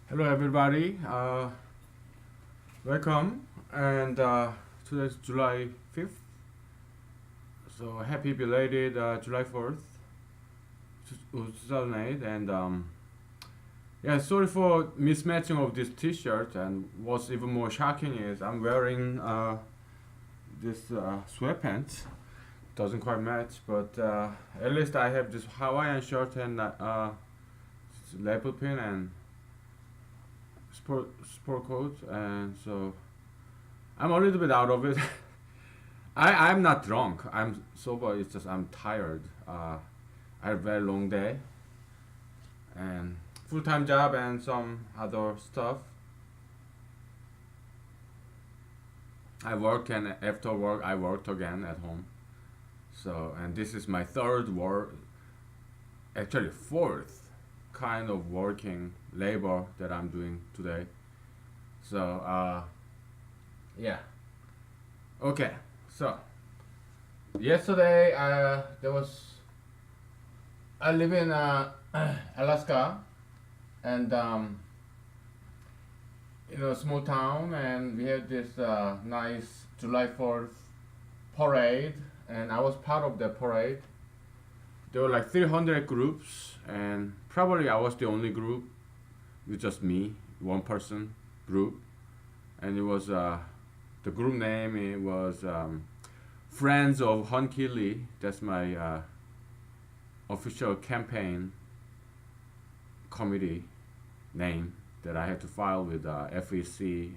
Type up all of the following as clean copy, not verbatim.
Hello, everybody. Welcome. And today's July 5th. So happy belated July 4th, 2008. And yeah, sorry for mismatching of this T-shirt. And what's even more shocking is I'm wearing this sweatpants. Doesn't quite match, but at least I have this Hawaiian shirt and lapel pin and sport coat, and so I'm a little bit out of it. I'm not drunk. I'm sober. It's just I'm tired. I had a very long day and full time job and some other stuff. I work and after work I worked again at home. So and this is my third work, actually fourth kind of working labor that I'm doing today. So yeah. Okay. So yesterday there was I live in Alaska, and in a small town, and we had this nice July 4th parade, and I was part of the parade. There were like 300 groups, and probably I was the only group with just me, one person group, and it was the group name. It was Friends of Hunkili. That's my official campaign committee name that I had to file with FEC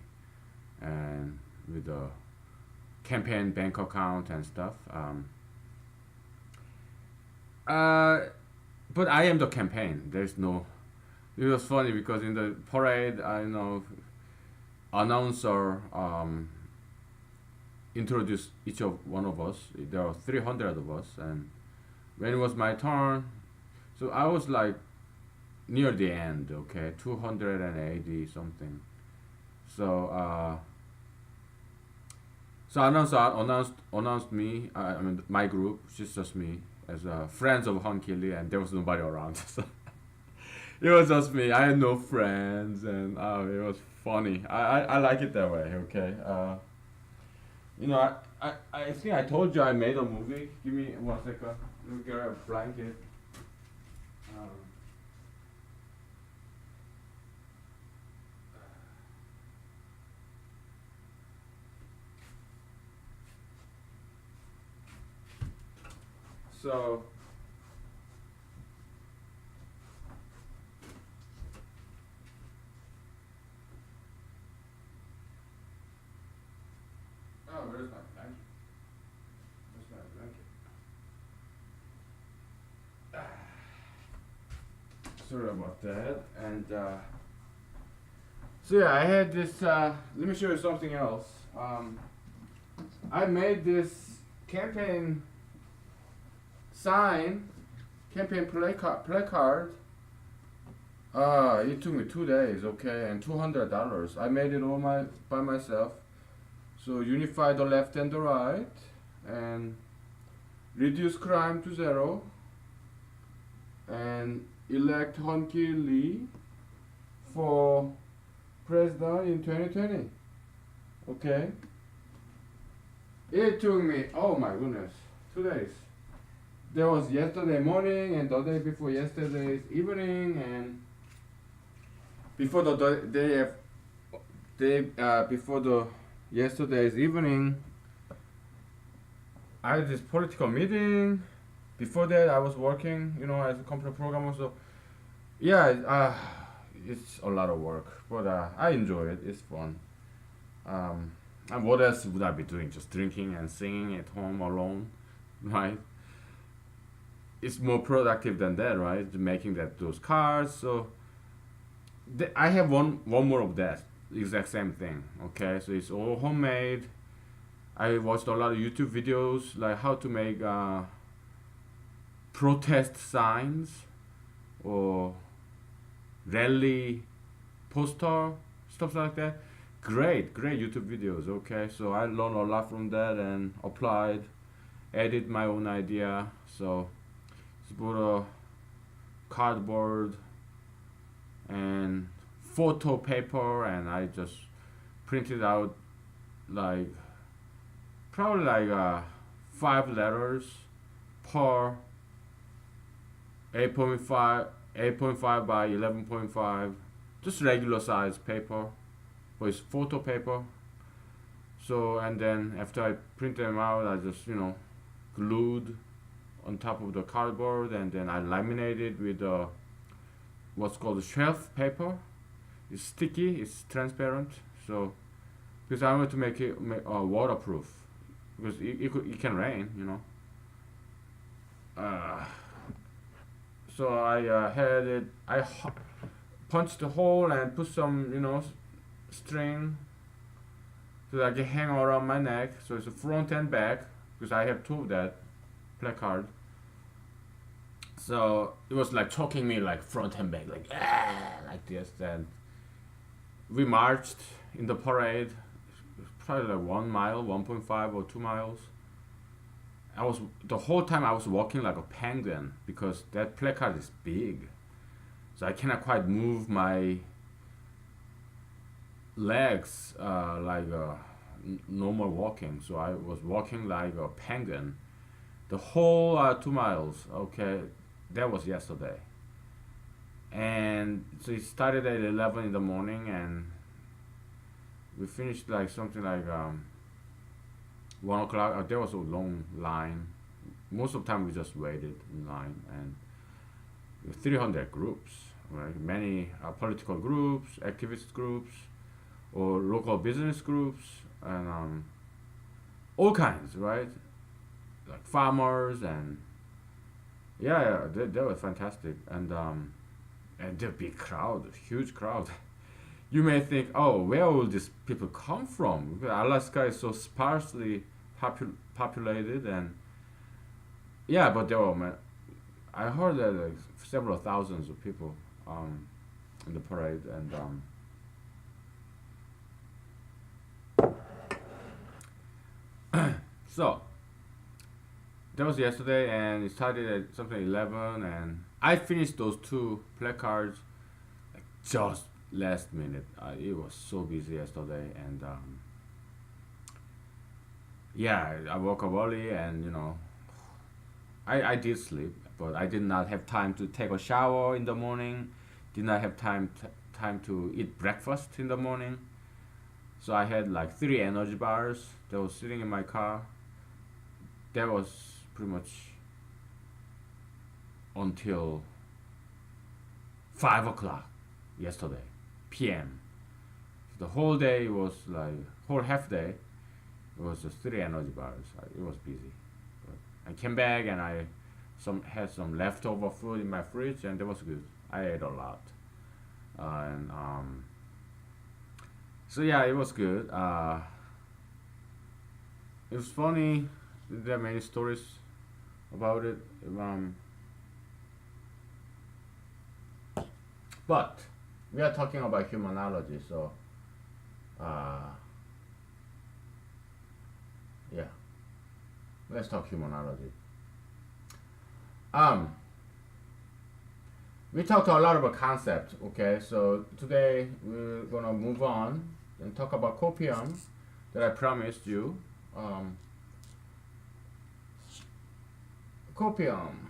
and with the campaign bank account and stuff. Uh, but I am the campaign. There's no. It was funny because in the parade, I know announcer introduced each of one of us. There are 300 of us, and when it was my turn, so I was like near the end. Okay, 280 something. So so announced me. I mean my group. It's just me as friends of Hankili, and there was nobody around. So it was just me. I had no friends, and it was funny. I like it that way. Okay. I think I told you I made a movie. Give me 1 second. Let me get a blanket. Um, so where's my blanket? Where's my blanket? Sorry about that. And so yeah, I had this. Let me show you something else. I made this campaign sign, campaign placard. It took me 2 days, okay, and $200. I made it all by myself. So unify the left and the right, and reduce crime to zero, and elect Hunky Lee for president in 2020. Okay. It took me, oh my goodness, 2 days. There was yesterday morning and the day before yesterday's evening, and before the before the yesterday's evening, I had this political meeting. Before that, I was working, as a computer programmer. So yeah, it's a lot of work, but I enjoy it. It's fun. And what else would I be doing? Just drinking and singing at home alone, right? It's more productive than that, right? Making those cards. So I have one more of that exact same thing. Okay, so it's all homemade. I watched a lot of YouTube videos like how to make protest signs or rally poster, stuff like that. Great YouTube videos. Okay, so I learned a lot from that and applied, added my own idea. So it's about a cardboard and photo paper, and I just printed out like probably like 5 letters per 8.5 by 11.5, just regular size paper, but it's photo paper. So, and then after I print them out, I just glued on top of the cardboard, and then I laminated with what's called shelf paper. It's sticky, it's transparent. So because I want to make it waterproof, because it can rain. Uh, so I had it. Punched the hole and put some string so that I can hang around my neck. So it's a front and back, because I have two of that placard. So it was like choking me like front and back, like like this. Then we marched in the parade, probably like 1 mile, 1.5 or 2 miles. The whole time I was walking like a penguin, because that placard is big. So I cannot quite move my legs like normal walking. So I was walking like a penguin the whole 2 miles. Okay, that was yesterday. And so it started at 11 in the morning, and we finished like something like 1 o'clock. There was a long line. Most of the time we just waited in line, and 300 groups, right? Many political groups, activist groups, or local business groups, and all kinds, right? Like farmers, and yeah, they were fantastic, and the big crowd, huge crowd. You may think, oh, where will these people come from? Because Alaska is so sparsely populated, and yeah, but there were, man, I heard that like several thousands of people in the parade, and so that was yesterday, and it started at something 11, and I finished those two placards like just last minute. It was so busy yesterday, and yeah, I woke up early, and I did sleep, but I did not have time to take a shower in the morning. Did not have time to eat breakfast in the morning. So I had like 3 energy bars that was sitting in my car. That was pretty much until 5 o'clock yesterday p.m. The whole day was like whole half day. It was just 3 energy bars. It was busy. But I came back, and I had some leftover food in my fridge, and that was good. I ate a lot, and so yeah, it was good. It was funny. There are many stories about it. But we are talking about humanology, so yeah, let's talk humanology. We talked a lot about concepts. Okay, so today we're gonna move on and talk about copium that I promised you. Copium.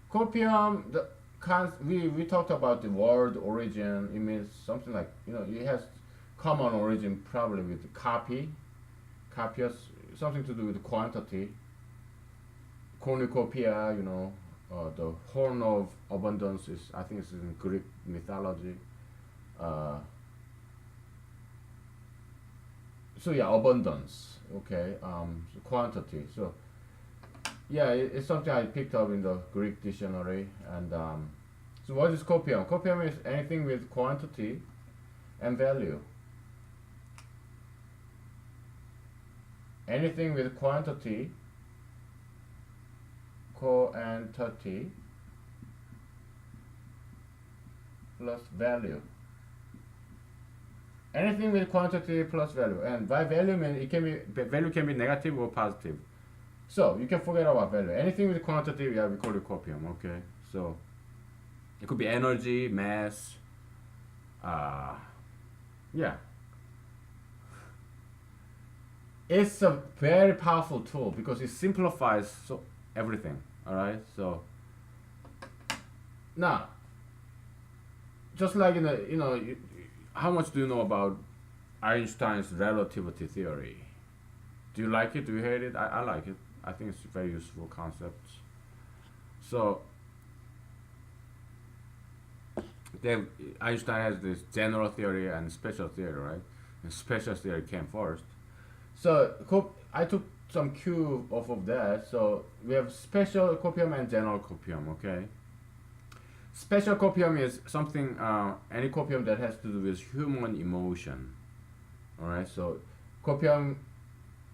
Copium. We talked about the word origin. It means something like it has common origin probably with copy, copious, something to do with quantity. Cornucopia, the horn of abundance is, I think it's in Greek mythology. So yeah, abundance. Okay, so quantity. So yeah, it's something I picked up in the Greek dictionary. And so what is copium? Copium is anything with quantity and value. Anything with quantity, quantity plus value. Anything with quantity plus value, and by value mean value can be negative or positive. So you can forget about value. Anything with quantity, yeah, we call it copium. Okay, so It could be energy, mass. Uh, yeah, it's a very powerful tool because it simplifies so everything. All right, so now just like in the how much do you know about Einstein's relativity theory? Do you like it? Do you hate it? I like it. I think it's a very useful concept. So they, Einstein has this general theory and special theory, right? And special theory came first. So I took some cue off of that. So we have special copium and general copium. Okay. Special copium is something, any copium that has to do with human emotion. All right. So copium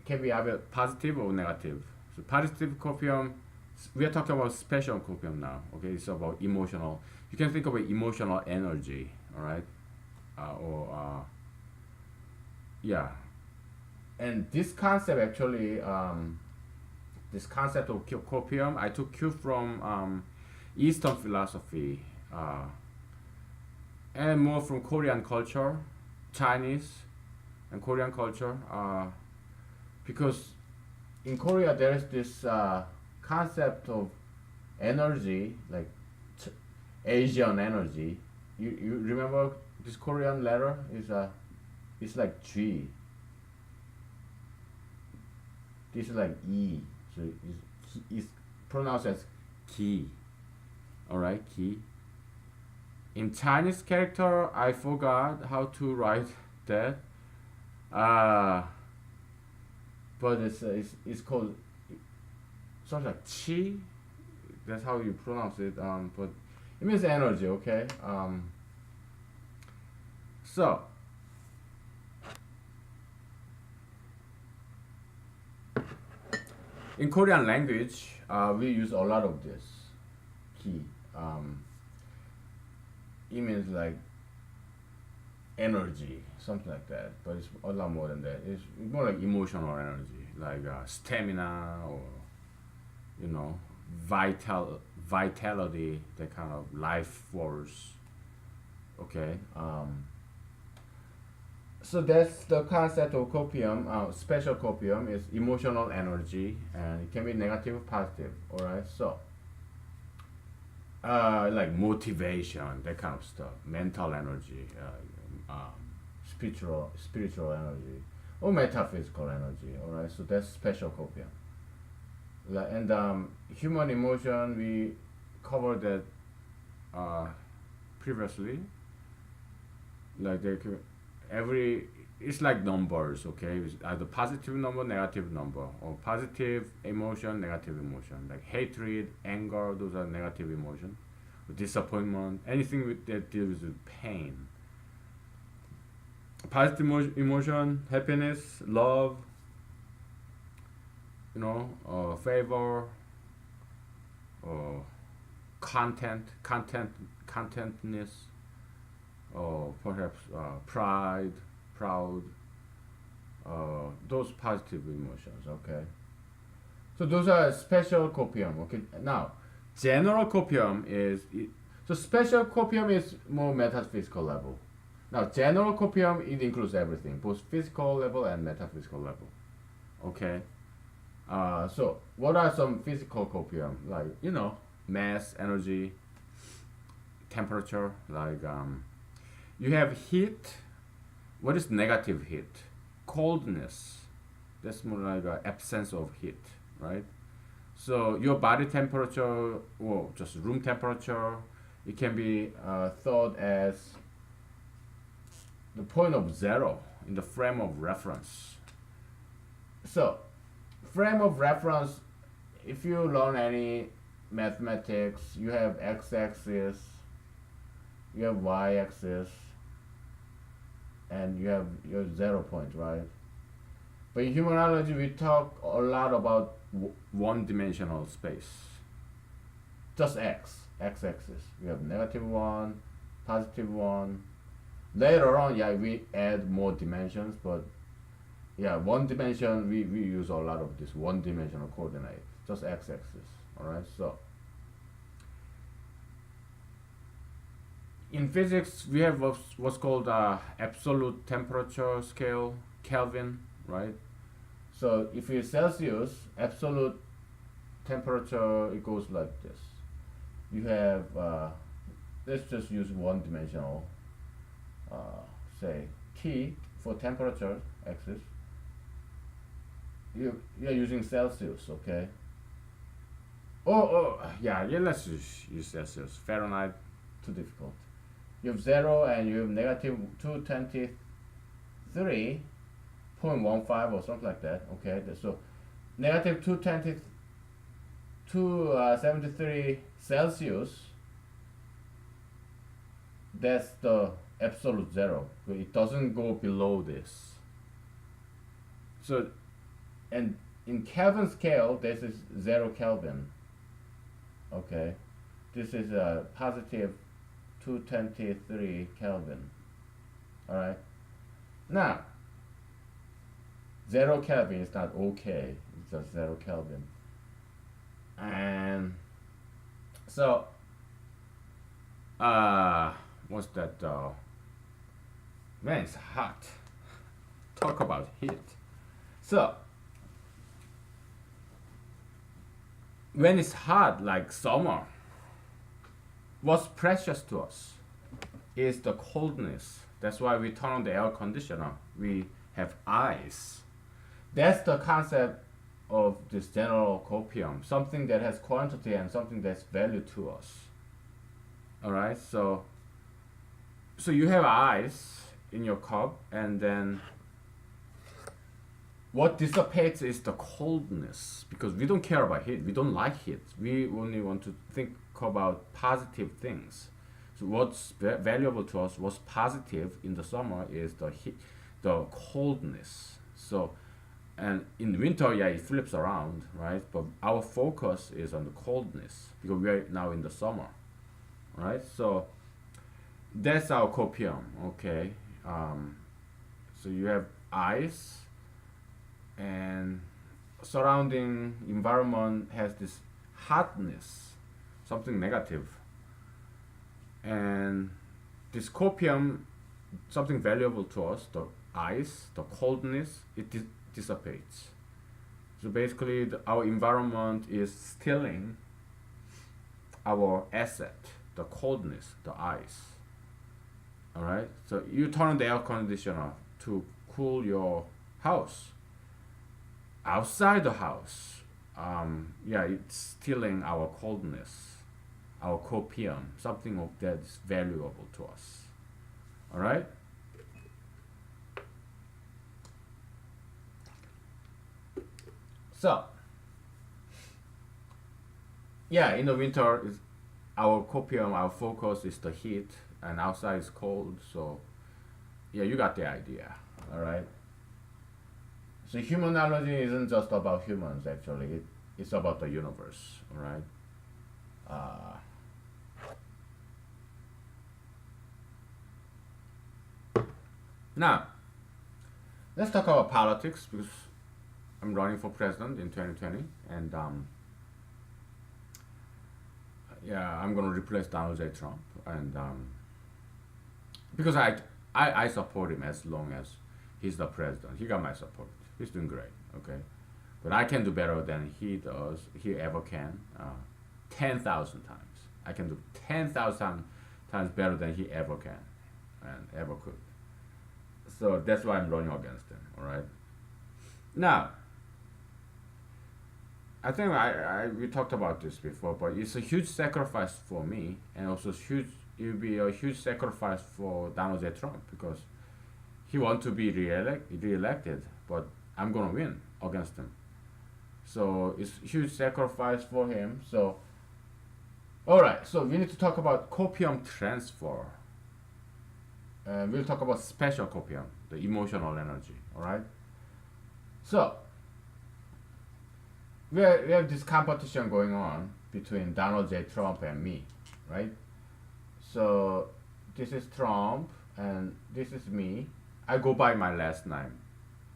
can be either positive or negative. So positive copium, we are talking about special copium now. Okay, it's about emotional. You can think of it emotional energy. All right, yeah. And this concept actually, this concept of copium, I took cue from Eastern philosophy, and more from Korean culture, Chinese, and Korean culture. Because in Korea there is this concept of energy, like Asian energy. You remember this Korean letter is it's like G. This is like E, so it's pronounced as ki. All right, ki. In Chinese character, I forgot how to write that. Uh, but it's called something like chi. That's how you pronounce it. But it means energy. Okay. So in Korean language, we use a lot of this ki. It means like energy, something like that. But it's a lot more than that. It's more like emotional energy, like stamina or you know, vitality, that kind of life force. Okay. So that's the concept of copium. Special copium is emotional energy, and it can be negative or positive. All right. So, like motivation, that kind of stuff, mental energy, spiritual energy, or metaphysical energy. All right. So that's special copium. And human emotion, we covered that uh, previously. Like every, it's like numbers. Okay, it's either positive number, negative number, or positive emotion, negative emotion. Like hatred, anger, those are negative emotion. Disappointment, anything that deals with pain. Positive emotion, happiness, love, favor, or contentness, or perhaps pride, proud, those positive emotions. Okay, so those are special copium. Okay, now general copium is so special copium is more metaphysical level. Now general copium, it includes everything, both physical level and metaphysical level. Okay. So what are some physical copium? Like mass, energy, temperature. Like you have heat. What is negative heat? Coldness. That's more like an absence of heat, right? So your body temperature, well, just room temperature, it can be thought as the point of zero in the frame of reference. So frame of reference, if you learn any mathematics, you have x-axis, you have y-axis, and you have your 0 point, right? But in humanology, we talk a lot about one-dimensional space. Just x-axis. We have -1, +1. Later on, yeah, we add more dimensions, but yeah, one dimension, we use a lot of this one-dimensional coordinate. Just x-axis. All right, so In physics, we have what's called absolute temperature scale, Kelvin, right? So if it's Celsius, absolute temperature, it goes like this. You have, let's just use one dimensional, say T for temperature axis. You're using Celsius, okay? Yeah, let's use Celsius. Fahrenheit, too difficult. You have 0 and you have negative 223.15 or something like that, okay? So negative 273 Celsius, that's the absolute zero. It doesn't go below this. So, and in Kelvin scale, this is 0 Kelvin. Okay, this is a positive 223 Kelvin. All right. Now, 0 Kelvin is not okay. It's just 0 Kelvin. And so, what's that? Man, it's hot. Talk about heat. So, when it's hot, like summer, what's precious to us is the coldness. That's why we turn on the air conditioner. We have ice. That's the concept of this general copium, something that has quantity and something that's value to us. All right, so you have ice in your cup, and then what dissipates is the coldness, because we don't care about heat. We don't like heat. We only want to think about positive things. So what's valuable to us, what's positive in the summer is the heat, the coldness. So, and in winter, yeah, it flips around, right? But our focus is on the coldness because we are now in the summer, right? So that's our copium, okay? So you have ice, and surrounding environment has this hotness, something negative, and this copium, something valuable to us, the ice, the coldness, it dissipates. So basically our environment is stealing our asset, the coldness, the ice. All right, so you turn on the air conditioner to cool your house. Outside the house, yeah, it's stealing our coldness, our copium, something of that is valuable to us. All right. So, yeah, in the winter, is our copium, our focus is the heat, and outside is cold. So, yeah, you got the idea. All right. So humanology isn't just about humans, actually. It's about the universe, all right? Now, let's talk about politics, because I'm running for president in 2020, and yeah, I'm gonna replace Donald J. Trump, and because I support him as long as he's the president. He got my support. He's doing great, okay? But I can do better than he does, he ever can. 10,000 times. I can do 10,000 times better than he ever can and ever could. So that's why I'm running against him, all right? Now, I think we talked about this before, but it's a huge sacrifice for me, and also it will be a huge sacrifice for Donald J. Trump, because he wants to be reelected, but I'm gonna win against him. So it's huge sacrifice for him. So, all right. So we need to talk about copium transfer. We'll talk about special copium, the emotional energy. All right. So we have this competition going on between Donald J. Trump and me, right? So this is Trump and this is me. I go by my last name,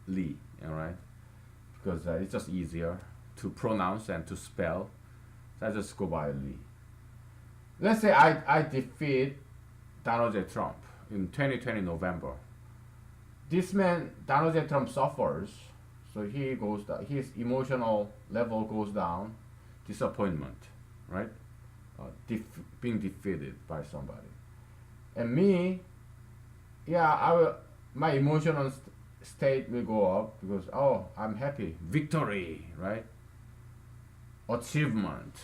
Lee, all right? Because it's just easier to pronounce and to spell. So I just go by Lee. Let's say I defeat Donald J. Trump in 2020 November. This man, Donald J. Trump, suffers, so he goes down. His emotional level goes down, disappointment, right? Being defeated by somebody. And me, yeah, my emotional state will go up because oh, I'm happy, victory, right? Achievement,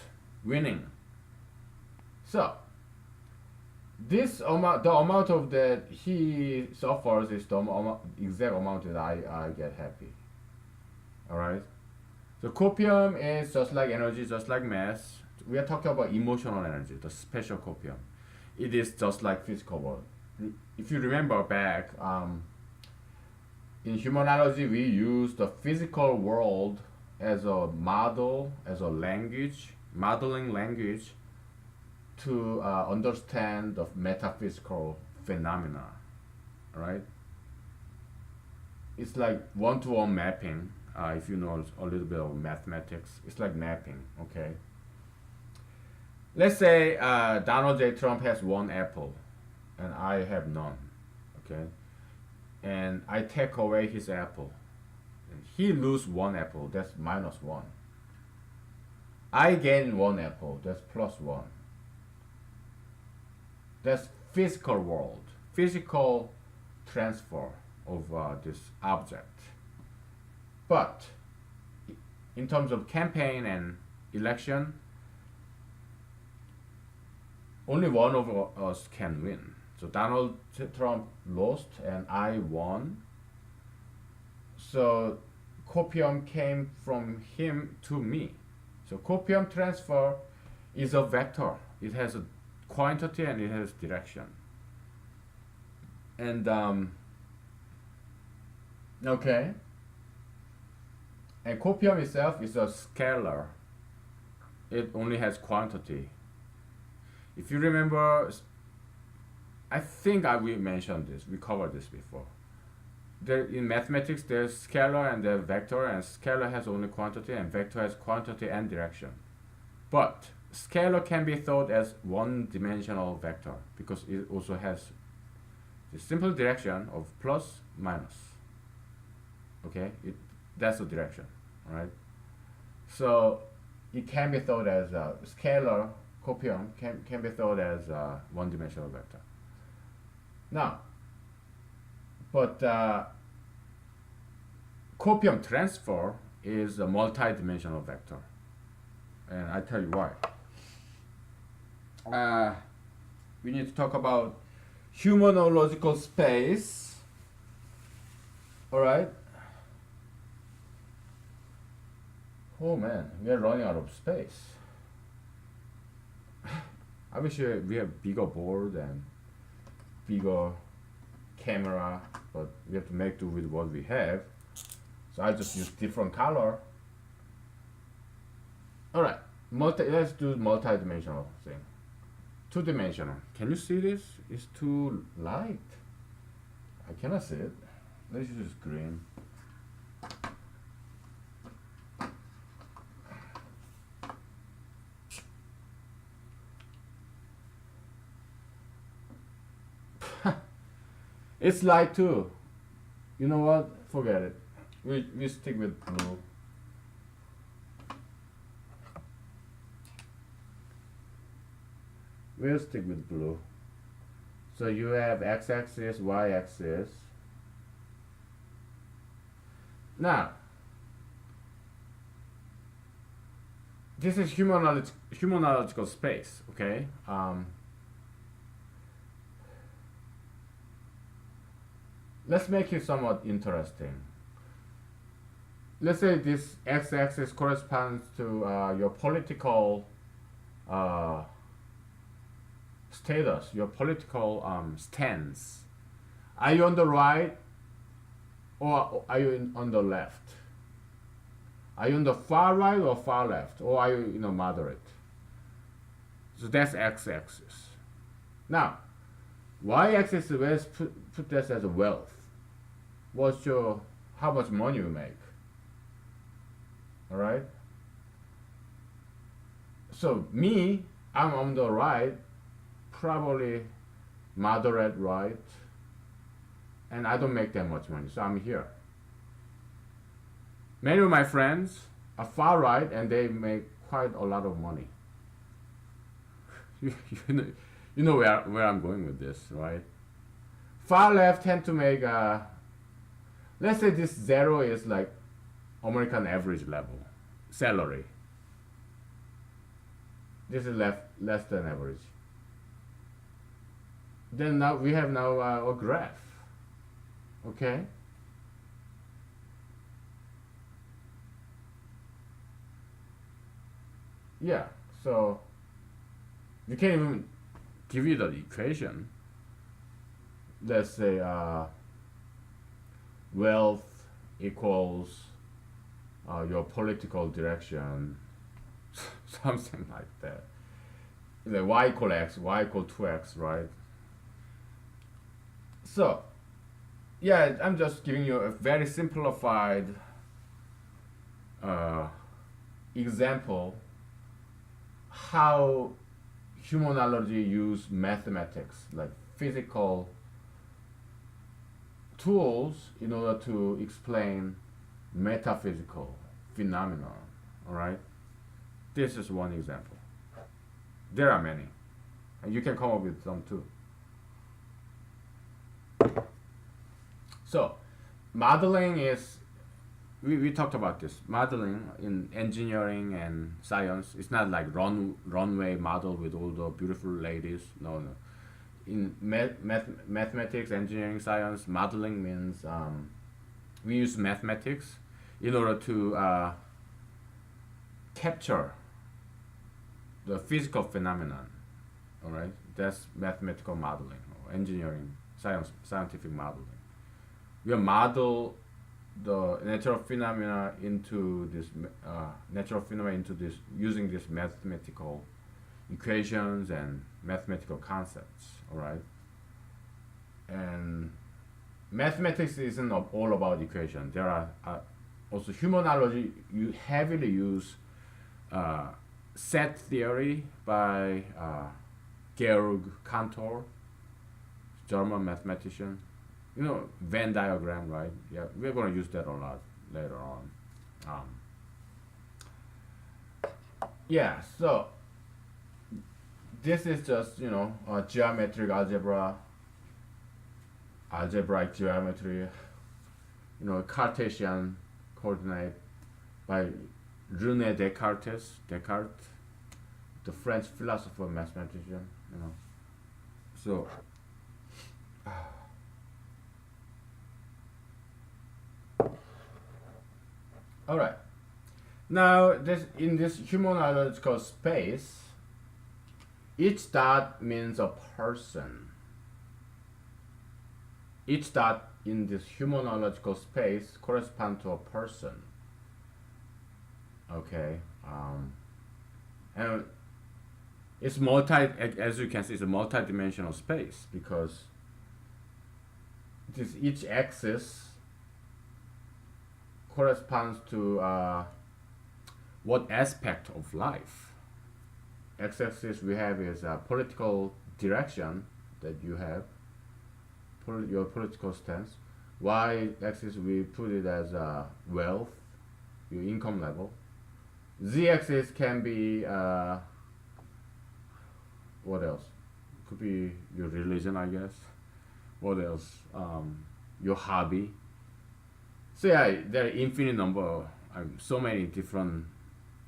winning. So this amount, the amount of that he suffers is the exact amount that I get happy. All right. So copium is just like energy, just like mass. We are talking about emotional energy, the special copium. It is just like physical world. If you remember back, in humanology, we use the physical world as a model, as a language, modeling language to understand the metaphysical phenomena, right? It's like one-to-one mapping. If you know a little bit of mathematics, it's like mapping, okay? Let's say Donald J. Trump has one apple and I have none, okay? And I take away his apple. And he lose one apple, that's minus one. I gain one apple, that's plus one. That's physical world, physical transfer of this object. But in terms of campaign and election, only one of us can win. So Donald Trump lost and I won. So copium came from him to me. So copium transfer is a vector. It has a quantity and it has direction. And okay. And copium itself is a scalar. It only has quantity. If you remember, I think we mentioned this. We covered this before. In mathematics, there's scalar and there's vector, and scalar has only quantity, and vector has quantity and direction. But scalar can be thought as one-dimensional vector because it also has the simple direction of plus, minus. Okay, that's the direction, all right? So it can be thought as a scalar copium can be thought as a one-dimensional vector. Now, but copium transfer is a multi-dimensional vector, and I tell you why. We need to talk about humanological space. All right. Oh man, we are running out of space. I wish we have bigger board and bigger camera, but we have to make do with what we have. So I just use different color. All right, let's do multi-dimensional thing. Two-dimensional. Can you see this? It's too light. I cannot see it. Let's use green. It's light too. You know what? Forget it. We stick with blue. We'll stick with blue. So you have x-axis, y-axis. Now, this is humanological space, okay? Let's make it somewhat interesting. Let's say this x-axis corresponds to your political status, your political stance. Are you on the right or are you on the left? Are you on the far right or far left, or are you moderate? So that's x-axis. Now, y-axis, let's put this as a wealth. What's how much money you make? All right. So me, I'm on the right, probably moderate right, and I don't make that much money, so I'm here. Many of my friends are far right and they make quite a lot of money. you, know, you know where I'm going with this, right? Far left tend to make, let's say this zero is like American average level salary. This is less than average. Then now we have now a graph, okay? Yeah, so you can even give you the equation. Let's say wealth equals your political direction, something like that. Like y equal x, y equal 2x, right? So, yeah, I'm just giving you a very simplified uh, example how humanology use mathematics, like physical tools, in order to explain metaphysical phenomena. All right, this is one example. There are many, and you can come up with some too. So, modeling is, we talked about this. Modeling in engineering and science, it's not like runway model with all the beautiful ladies. No, no. In mathematics, engineering, science, modeling means we use mathematics in order to capture the physical phenomenon. All right, that's mathematical modeling or engineering, scientific modeling. We model the natural phenomena into this using these mathematical equations and mathematical concepts. All right, and mathematics isn't all about equation. There are also humanology. You heavily use set theory by Georg Cantor, German mathematician. You know, Venn diagram, right? Yeah, we're going to use that a lot later on. Yeah, so this is just, geometric algebra, algebraic geometry, Cartesian coordinate by René Descartes, the French philosopher mathematician. So, all right. Now, in this humanological space, each dot means a person. Each dot in this humanological space corresponds to a person. Okay. And it's as you can see, it's a multi-dimensional space because each axis corresponds to what aspect of life. X-axis we have is a political direction that you have, your political stance. Y-axis we put it as wealth, your income level. Z-axis can be what else? Could be your religion, I guess. What else? Your hobby. So yeah, there are infinite number, so many different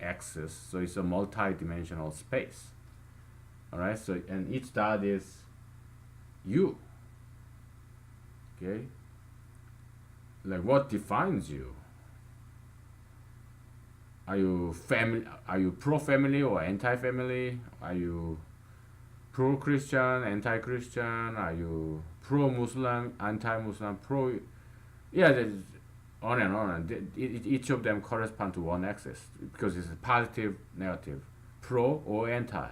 axes. So it's a multi-dimensional space. All right. So and each dot is you. Okay. Like what defines you? Are you family? Are you pro-family or anti-family? Are you pro-Christian, anti-Christian? Are you pro-Muslim, anti-Muslim, pro? Yeah, there's on and on. And each of them correspond to one axis because it's a positive, negative, pro or anti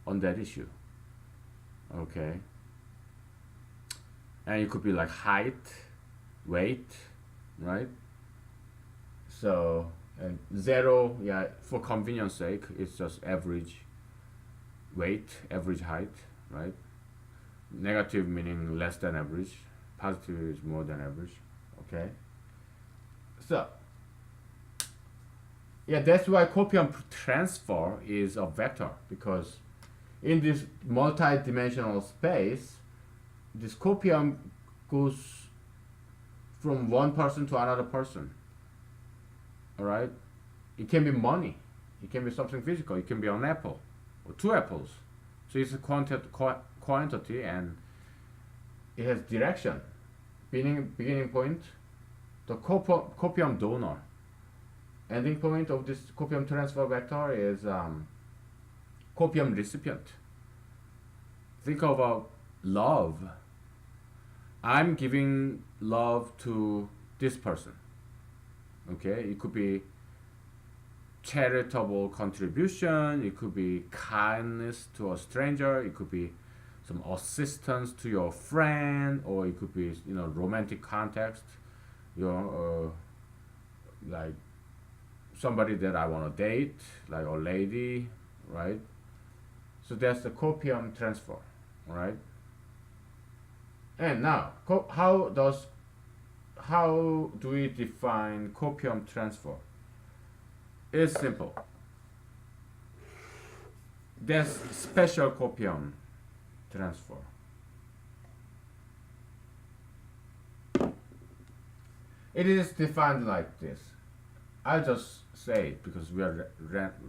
on that issue. Okay. And it could be like height, weight, right? So, and zero, yeah, for convenience sake, it's just average weight, average height, right? Negative meaning less than average. Positive is more than average. Okay. So yeah, that's why copium transfer is a vector, because in this multi-dimensional space, this copium goes from one person to another person. All right. It can be money. It can be something physical. It can be an apple or two apples. So it's a quantity, and it has direction. Beginning point, the copium donor. Ending point of this copium transfer vector is copium recipient. Think about love. I'm giving love to this person. Okay, it could be charitable contribution, it could be kindness to a stranger, it could be some assistance to your friend, or it could be, romantic context, like somebody that I want to date, like a lady, right? So that's the copium transfer, right? And now, how do we define copium transfer? It's simple. There's special copium transfer. It is defined like this. I'll just say it because we are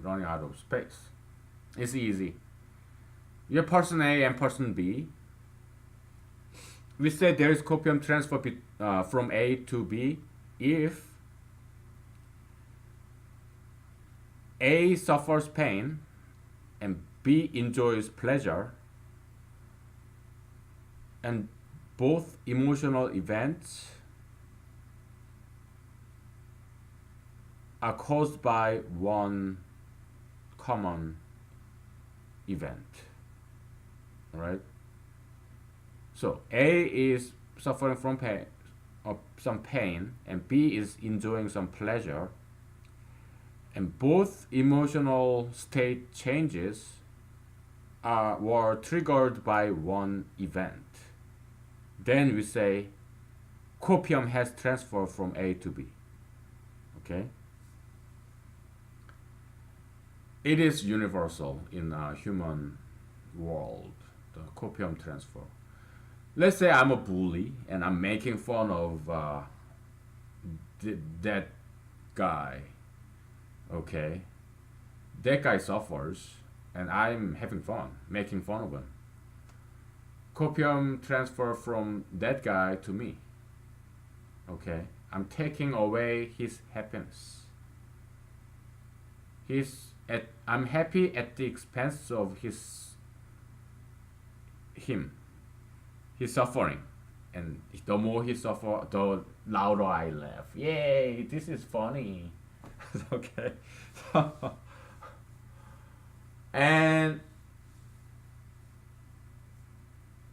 running out of space. It's easy. You're person A and person B. We say there is copium transfer from A to B if A suffers pain and B enjoys pleasure, and both emotional events are caused by one common event. Alright? So A is suffering from pain, or some pain, and B is enjoying some pleasure, and both emotional state changes were triggered by one event. Then we say copium has transferred from A to B. Okay? It is universal in a human world, the copium transfer. Let's say I'm a bully and I'm making fun of that guy. Okay, that guy suffers, and I'm having fun, making fun of him. Copium transfer from that guy to me. Okay, I'm taking away his happiness. I'm happy at the expense of him. He's suffering, and the more he suffer, the louder I laugh. Yay! This is funny. Okay. And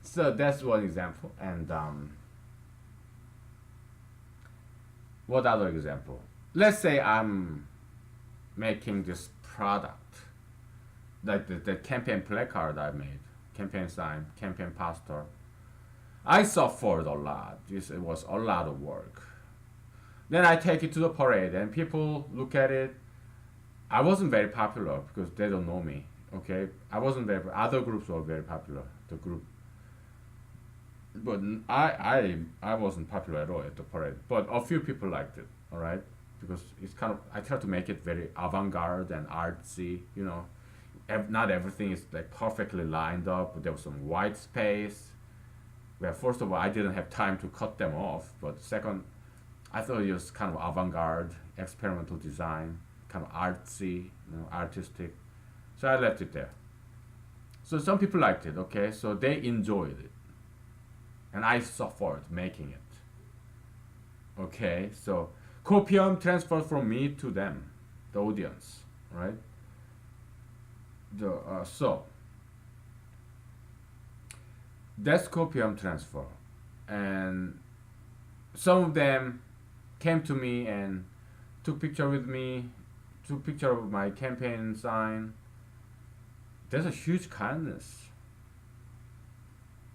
so that's one example. And what other example? Let's say I'm making this product, like the campaign placard I made, campaign sign, campaign poster. I suffered a lot. It was a lot of work. Then I take it to the parade, and people look at it. I wasn't very popular because they don't know me. Okay, I wasn't very. Other groups were very popular. The group, but I wasn't popular at all at the parade. But a few people liked it. All right, because it's kind of, I try to make it very avant-garde and artsy. Not everything is like perfectly lined up. But there was some white space. Well, first of all, I didn't have time to cut them off. But second, I thought it was kind of avant-garde, experimental design, kind of artsy, artistic. So I left it there. So some people liked it, okay? So they enjoyed it. And I suffered making it. Okay, so copium transferred from me to them, the audience, right? So that's copium transfer. And some of them came to me and took picture with me, took picture of my campaign sign. There's a huge kindness.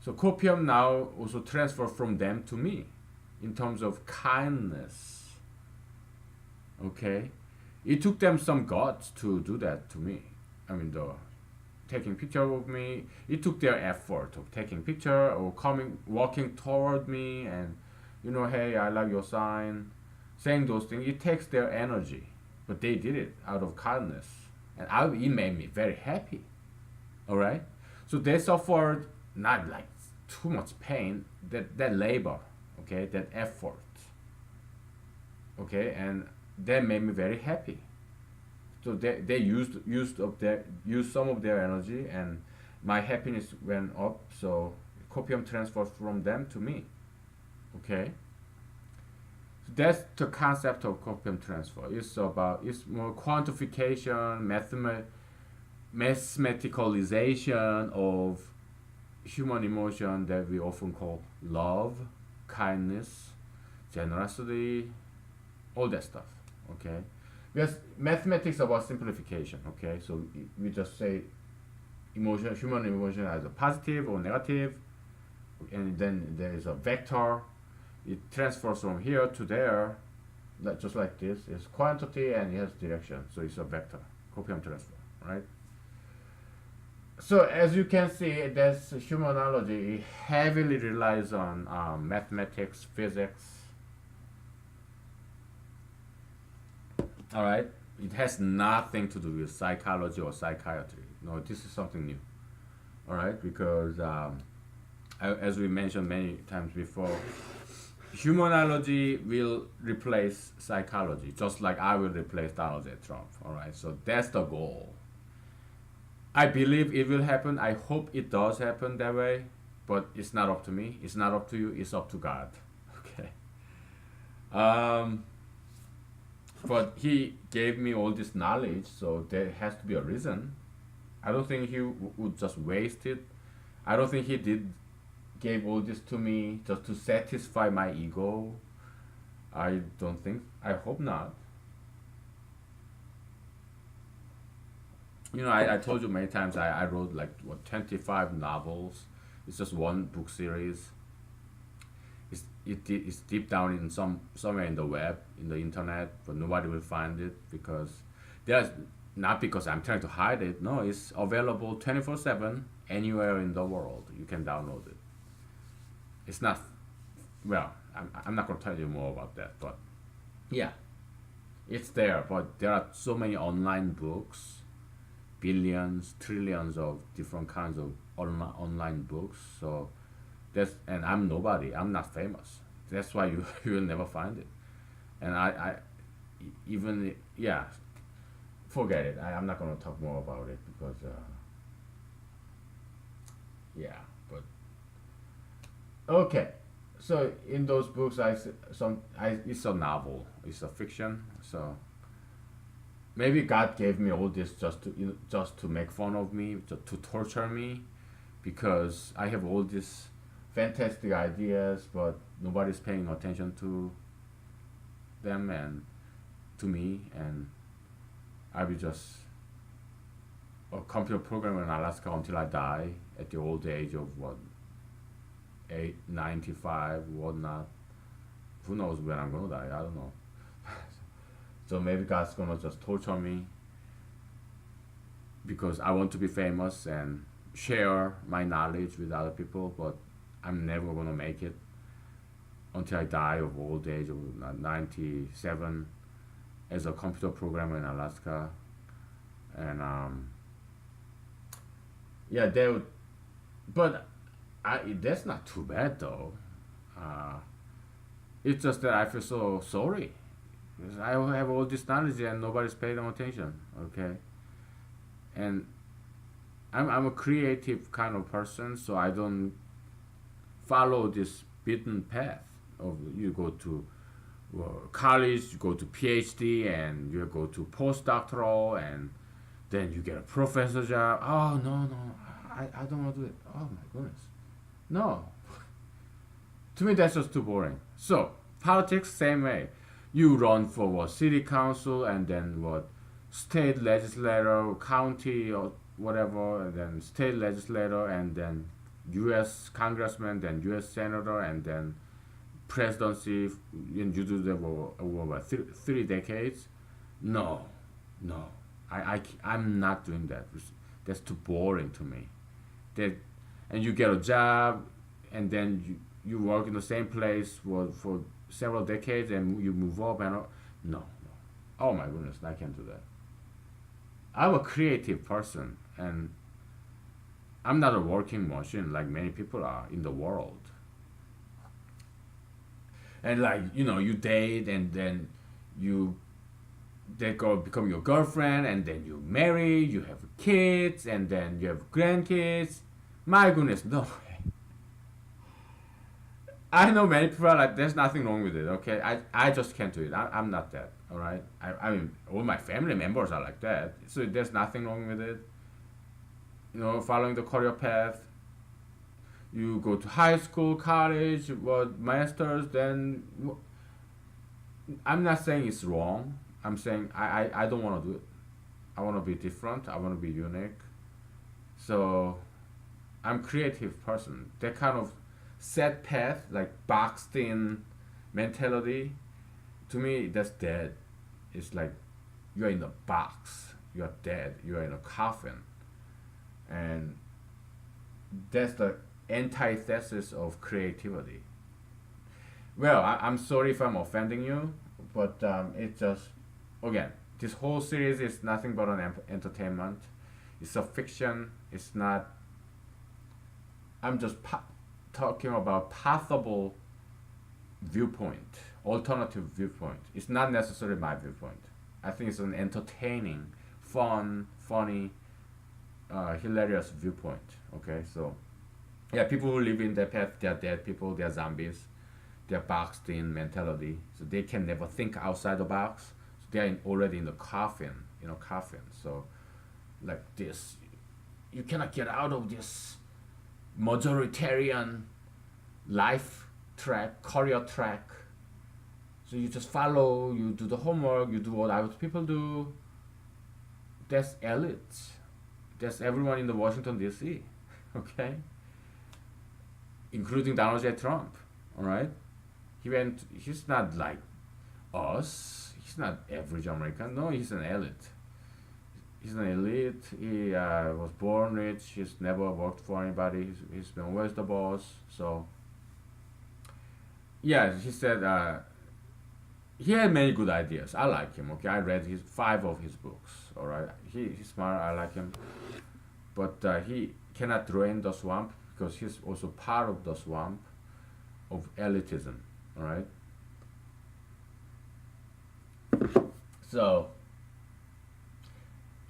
So copium now also transfer from them to me in terms of kindness. Okay, it took them some guts to do that to me. I mean, the taking picture of me, it took their effort of taking picture or coming, walking toward me, and hey, I like your sign, saying those things. It takes their energy, but they did it out of kindness, and it made me very happy. All right, so they suffered not like too much pain, that labor, okay, that effort, okay, and that made me very happy. So they used some of their energy, and my happiness went up. So copium transferred from them to me. Okay, so that's the concept of copium transfer. It's more quantification, mathematicalization of human emotion that we often call love, kindness, generosity, all that stuff. Okay, because mathematics about simplification. Okay, so we just say human emotion as a positive or negative, and then there is a vector. It transfers from here to there, just like this. It's quantity and it has direction, so it's a vector, copium transfer, right? So as you can see, that's humanology. It heavily relies on mathematics, physics. All right, it has nothing to do with psychology or psychiatry. No, this is something new. All right, because as we mentioned many times before, humanology will replace psychology, just like I will replace Donald J. Trump. All right, so that's the goal. I believe it will happen. I hope it does happen that way, but it's not up to me. It's not up to you. It's up to God. Okay. Um, but He gave me all this knowledge, so there has to be a reason. I don't think He would just waste it. I don't think He gave all this to me just to satisfy my ego. I don't think. I hope not. I told you many times I wrote like 25 novels. It's just one book series. It's deep down in somewhere in the web, in the internet, but nobody will find it because there's not because I'm trying to hide it. No, it's available 24/7 anywhere in the world. You can download it. It's not well. I'm not gonna tell you more about that, but yeah, it's there. But there are so many online books, billions, trillions of different kinds of online books. So and I'm nobody. I'm not famous. That's why you you will never find it. And even yeah, forget it. I'm not gonna talk more about it because yeah. But okay. So in those books, it's a novel. It's a fiction. So maybe God gave me all this just to make fun of me, to torture me, because I have all these fantastic ideas, but nobody's paying attention to them and to me, and I'll be just a computer programmer in Alaska until I die at the old age of what, 95, whatnot. Who knows when I'm gonna die? I don't know. So maybe God's gonna just torture me because I want to be famous and share my knowledge with other people, but I'm never gonna make it until I die of old age of 97 as a computer programmer in Alaska. And yeah, they would, but that's not too bad though. Uh, it's just that I feel so sorry because I have all this knowledge and nobody's paying attention. Okay, and I'm a creative kind of person, so I don't follow this beaten path of you go to college, you go to PhD, and you go to postdoctoral, and then you get a professor job. Oh no, I don't want to do it. Oh my goodness, no. To me, that's just too boring. So politics, same way. You run for what, city council, and then what, state legislator, county or whatever, and then state legislator, and then U.S. congressman, then U.S. senator, and then presidency, and you do that over what, 3 decades. No, no, I'm not doing that. That's too boring to me. That, and you get a job, and then you work in the same place for several decades, and you move up and no, no. Oh my goodness, I can't do that. I'm a creative person, and I'm not a working machine like many people are in the world. And like, you date, and then you they go become your girlfriend, and then you marry, you have kids, and then you have grandkids. My goodness, no. I know many people are like, there's nothing wrong with it, okay? I just can't do it. I'm not that, all right? I mean, all my family members are like that, so there's nothing wrong with it. Following the career path, you go to high school, college, what, masters, then I'm not saying it's wrong. I'm saying I don't want to do it. I want to be different. I want to be unique. So I'm creative person. That kind of set path, like boxed in mentality, to me that's dead. It's like you're in a box. You're dead. You're in a coffin, and that's the antithesis of creativity. Well, I'm sorry if I'm offending you, but it's just, again, this whole series is nothing but an entertainment. It's a fiction. It's not. I'm just talking about possible viewpoint, alternative viewpoint. It's not necessarily my viewpoint. I think it's an entertaining, fun, funny, hilarious viewpoint. Okay, so yeah, people who live in that path, they're dead people, they're zombies, they're boxed in mentality, so they can never think outside the box. So they're already in the coffin, coffin. So like this, you cannot get out of this majoritarian life track, career track. So you just follow, you do the homework, you do what other people do. That's elite. That's everyone in the Washington D.C. Okay, including Donald J. Trump. All right, He's not like us. He's not average American. No, he's an elite. He's an elite. He was born rich. He's never worked for anybody. He's been always the boss. So yeah, he said he had many good ideas. I like him. Okay, I read his 5 of his books. All right, he's smart. I like him, but he cannot drain the swamp because he's also part of the swamp of elitism. All right. So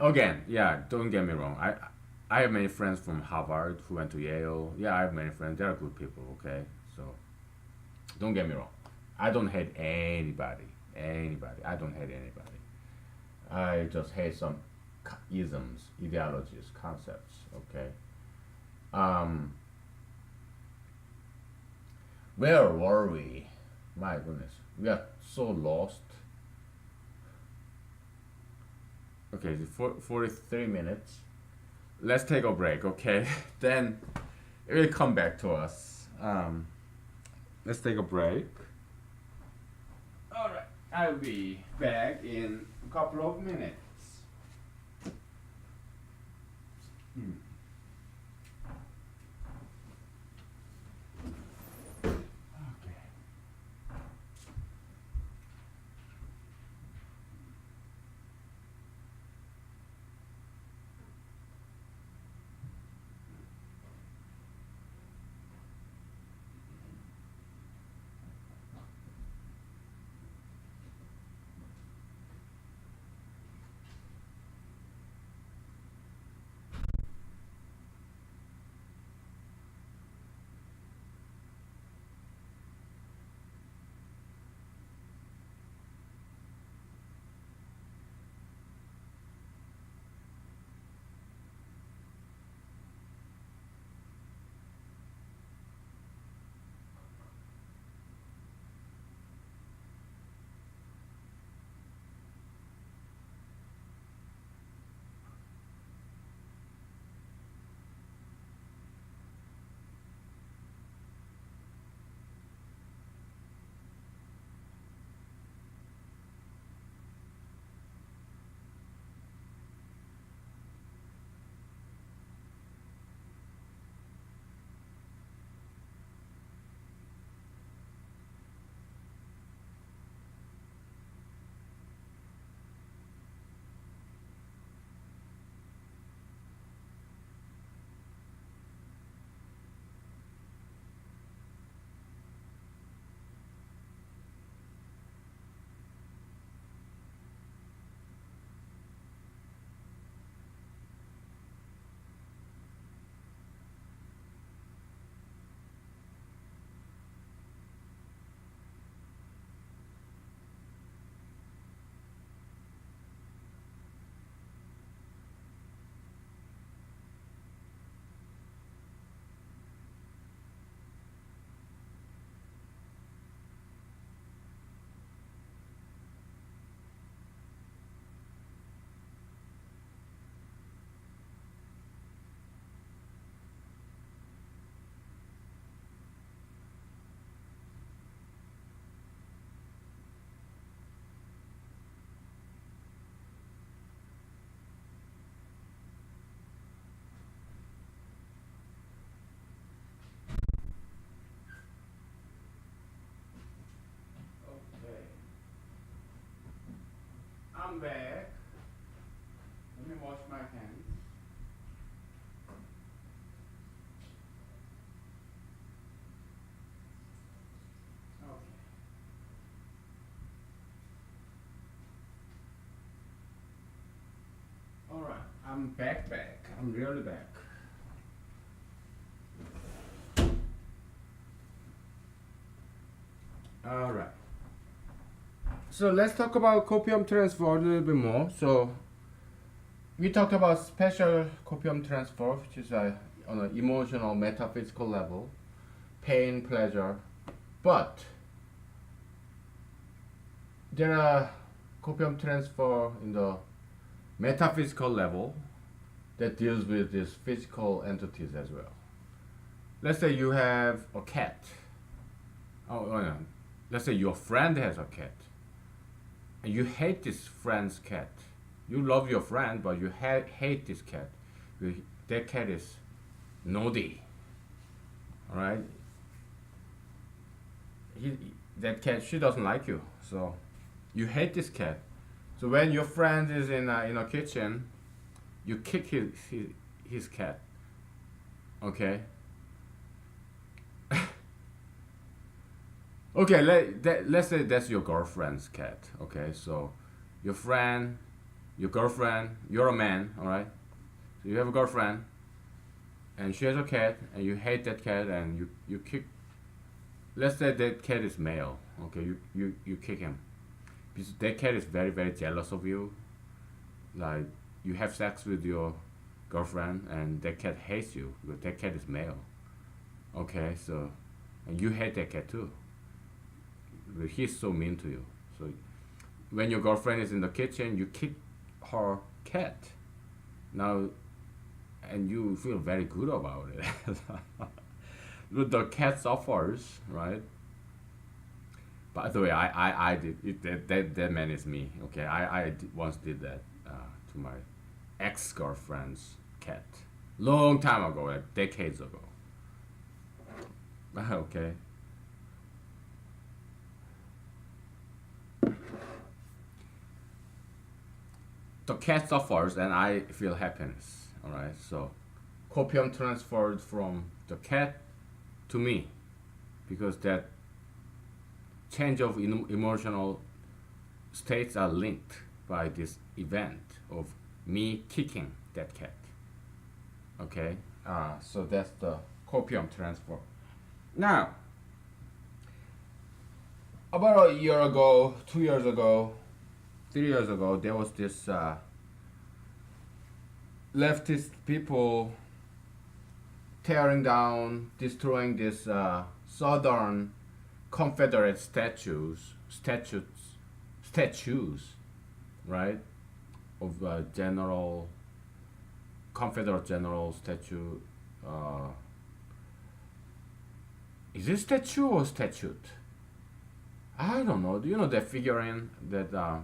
again, yeah, don't get me wrong. I have many friends from Harvard who went to Yale. Yeah, I have many friends. They are good people. Okay, so don't get me wrong. I don't hate anybody. Anybody. I don't hate anybody. I just hate some isms, ideologies, concepts. Okay. Um, where were we? My goodness, we are so lost. Okay, 43 minutes. Let's take a break, okay? Then it will come back to us. Let's take a break. All right, I'll be back in a couple of minutes. Hmm. Okay. I'm back. Let me wash my hands. Okay. Alright, I'm back. I'm really back. Alright. So let's talk about copium transfer a little bit more. So we talked about special copium transfer, which is on an emotional, metaphysical level, pain, pleasure. But there are copium transfer in the metaphysical level that deals with these physical entities as well. Let's say you have a cat. Oh no. Let's say your friend has a cat, and you hate this friend's cat. You love your friend, but you hate this cat. That cat is naughty. All right. That cat, she doesn't like you, so you hate this cat. So when your friend is in a kitchen, you kick his cat. Okay. Okay, let's say that's your girlfriend's cat. Okay, so your friend, your girlfriend, you're a man, all right? So you have a girlfriend, and she has a cat, and you hate that cat, and you kick. Let's say that cat is male. Okay, you kick him because that cat is very very jealous of you. Like you have sex with your girlfriend, and that cat hates you because that cat is male. Okay, so and you hate that cat too. He's so mean to you. So when your girlfriend is in the kitchen, you kick her cat. Now, and you feel very good about it. The cat suffers, right? By the way, I did it. That man is me. Okay, once did that to my ex-girlfriend's cat, long time ago, like decades ago. Okay. The cat suffers and I feel happiness. All right, so copium transferred from the cat to me because that change of emotional states are linked by this event of me kicking that cat. Okay, so that's the copium transfer. Now, about a year ago, 2 years ago, 3 years ago, there was this leftist people tearing down, destroying this Southern Confederate statues, right? Of General Confederate General statue. Is it statue or statute? I don't know. Do you know that figurine that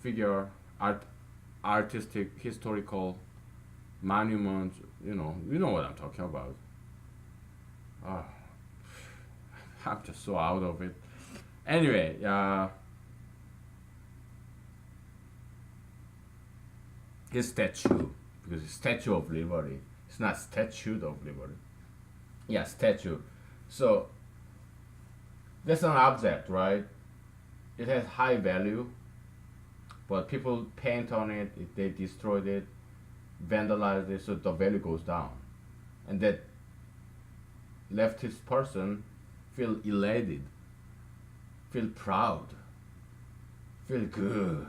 figure artistic historical monument? You know what I'm talking about. Oh, I'm just so out of it. Anyway, his statue, because it's Statue of Liberty. It's not Statue of Liberty. Yeah, statue. So that's an object, right? It has high value, but people paint on it. They destroyed it, vandalized it, so the value goes down, and that leftist person feel elated, feel proud, feel good,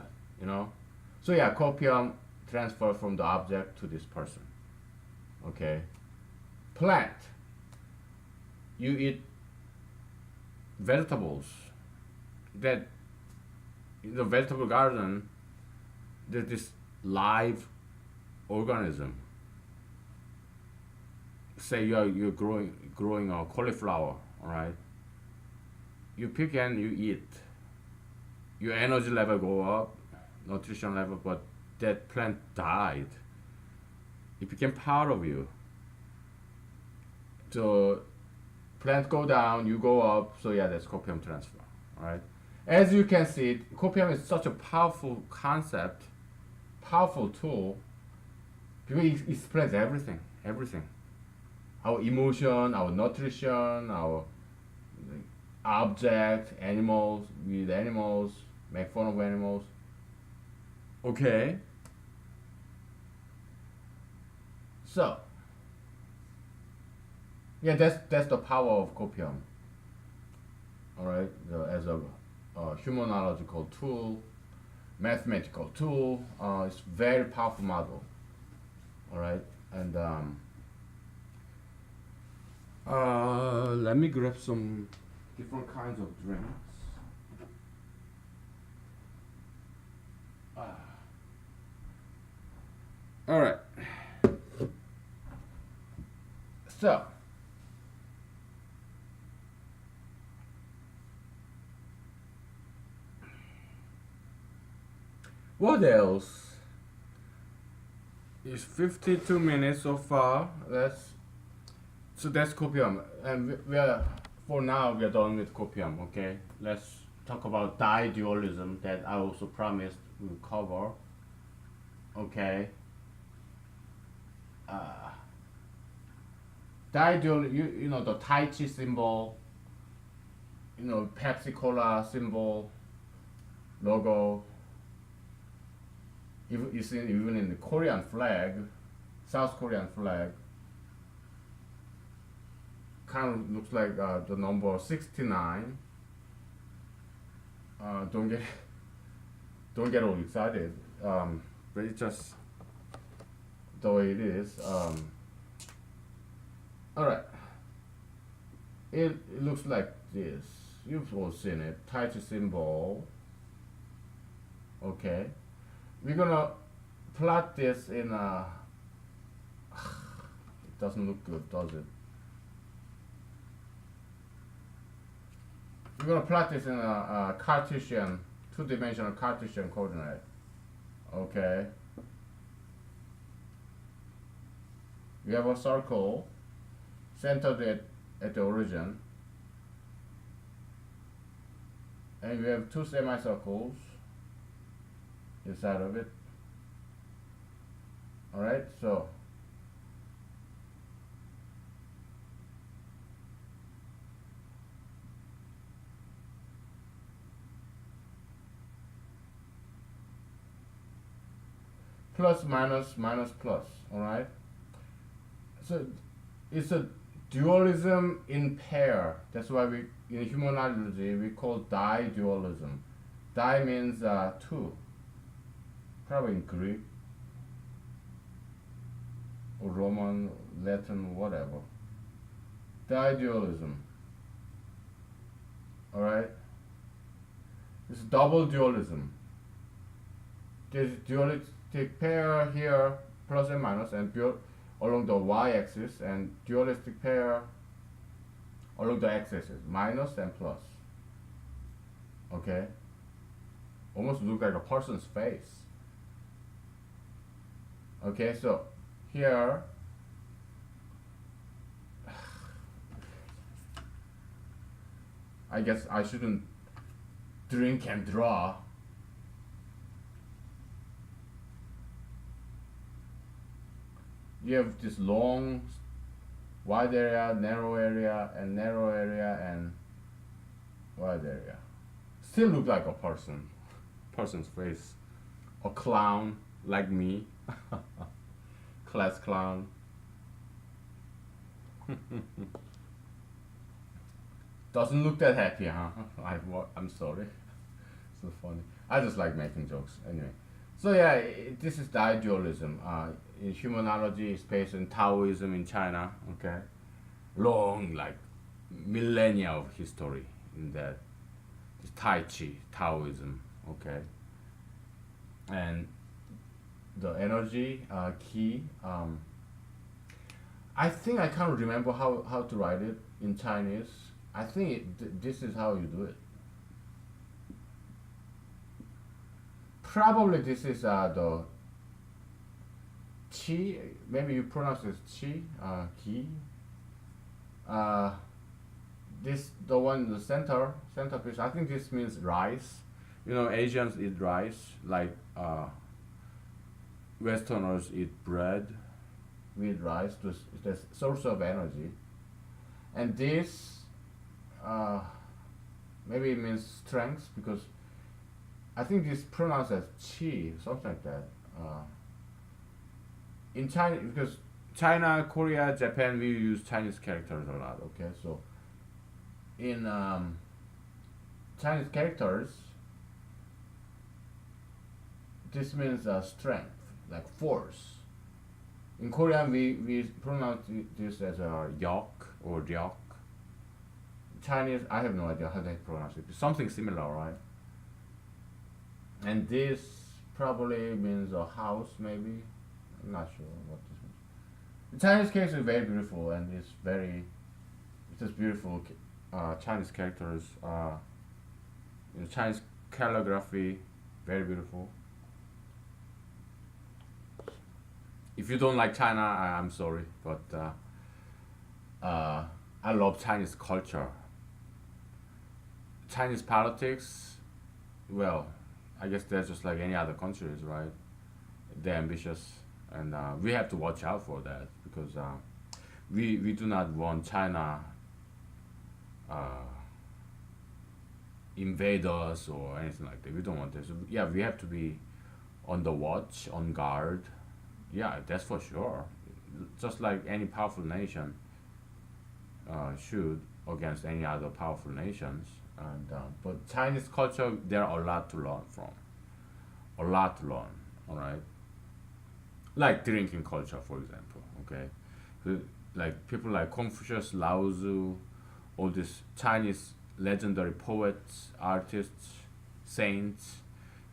So yeah, copium transfer from the object to this person. Okay. Plant. You eat vegetables. That in the vegetable garden, there's this live organism. Say you're growing a cauliflower, all right? You pick and you eat. Your energy level go up, nutrition level, but that plant died. It became part of you. So plant go down, you go up. So yeah, that's copium transfer, all right? As you can see, copium is such a powerful concept, powerful tool, because it explains everything, everything. Our emotion, our nutrition, our object, animals, with animals, make fun of animals. Okay. So, yeah, that's the power of copium. All right, as a humanological tool, mathematical tool, it's very powerful model. All right, and let me grab some different kinds of drinks. Ah. All right. So, what else? It's 52 minutes so far. That's copium, and we are for now we are done with copium. Okay, let's talk about di-dualism that I also promised we'll cover. Okay. Uh, Di-dual, you know the Tai Chi symbol, you know Pepsi Cola symbol, logo. Even you see even in the Korean flag, South Korean flag, kind of looks like the number 69. Don't get don't get all excited. But it's just the way it is. All right. It looks like this. You've all seen it. Tai Chi symbol. Okay. We're gonna plot this in a. It doesn't look good, does it? We're gonna plot this in a Cartesian, two-dimensional Cartesian coordinate. Okay. We have a circle centered at the origin, and we have two semicircles inside of it. All right, so plus minus minus plus. All right, so it's a dualism in pair. That's why we in humanology we call di-dualism. Di means two, probably in Greek or Roman, Latin, whatever. Di-dualism. All right. It's double dualism. There's dualistic pair here, plus and minus, and along the y-axis, and dualistic pair along the x-axis, minus and plus. Okay. Almost look like a person's face. Okay, so here I guess I shouldn't drink and draw. You have this long wide area, narrow area, and narrow area, and wide area. Still look like a person's face. A clown like me. Class clown. Doesn't look that happy, huh? I'm sorry. So funny. I just like making jokes. Anyway. So yeah, this is di-dualism. In humanology, it's based on Taoism in China. Okay, long like millennia of history in that. It's Tai Chi, Taoism. Okay, and the energy key. I think I can't remember how to write it in Chinese. I think this is how you do it. Probably this is the qi. Maybe you pronounce it qi, qi. this the one in the centerpiece. I think this means rice. You know, Asians eat rice like Westerners eat bread with rice. This source of energy, and this uh, maybe it means strength because I think this pronounced as chi, something like that. In China, because China, Korea, Japan, we use Chinese characters a lot. Okay, so in Chinese characters, this means strength, like force. In Korean, we pronounce this as a yok or ryok. Chinese, I have no idea how they pronounce it. Something similar, right? And this probably means a house, maybe. I'm not sure what this means. The Chinese case is very beautiful, and it's just beautiful Chinese characters. Chinese calligraphy, very beautiful. If you don't like China, I'm sorry, but I love Chinese culture. Chinese politics, well, I guess they're just like any other countries, right? They're ambitious, and we have to watch out for that because we do not want China uh, invade us or anything like that. We don't want this. So, yeah, we have to be on the watch, on guard. Yeah, that's for sure. Just like any powerful nation should against any other powerful nations. And but Chinese culture, there are a lot to learn from. A lot to learn. All right. Like drinking culture, for example. Okay, so, like people like Confucius, Lao Tzu, all these Chinese legendary poets, artists, saints,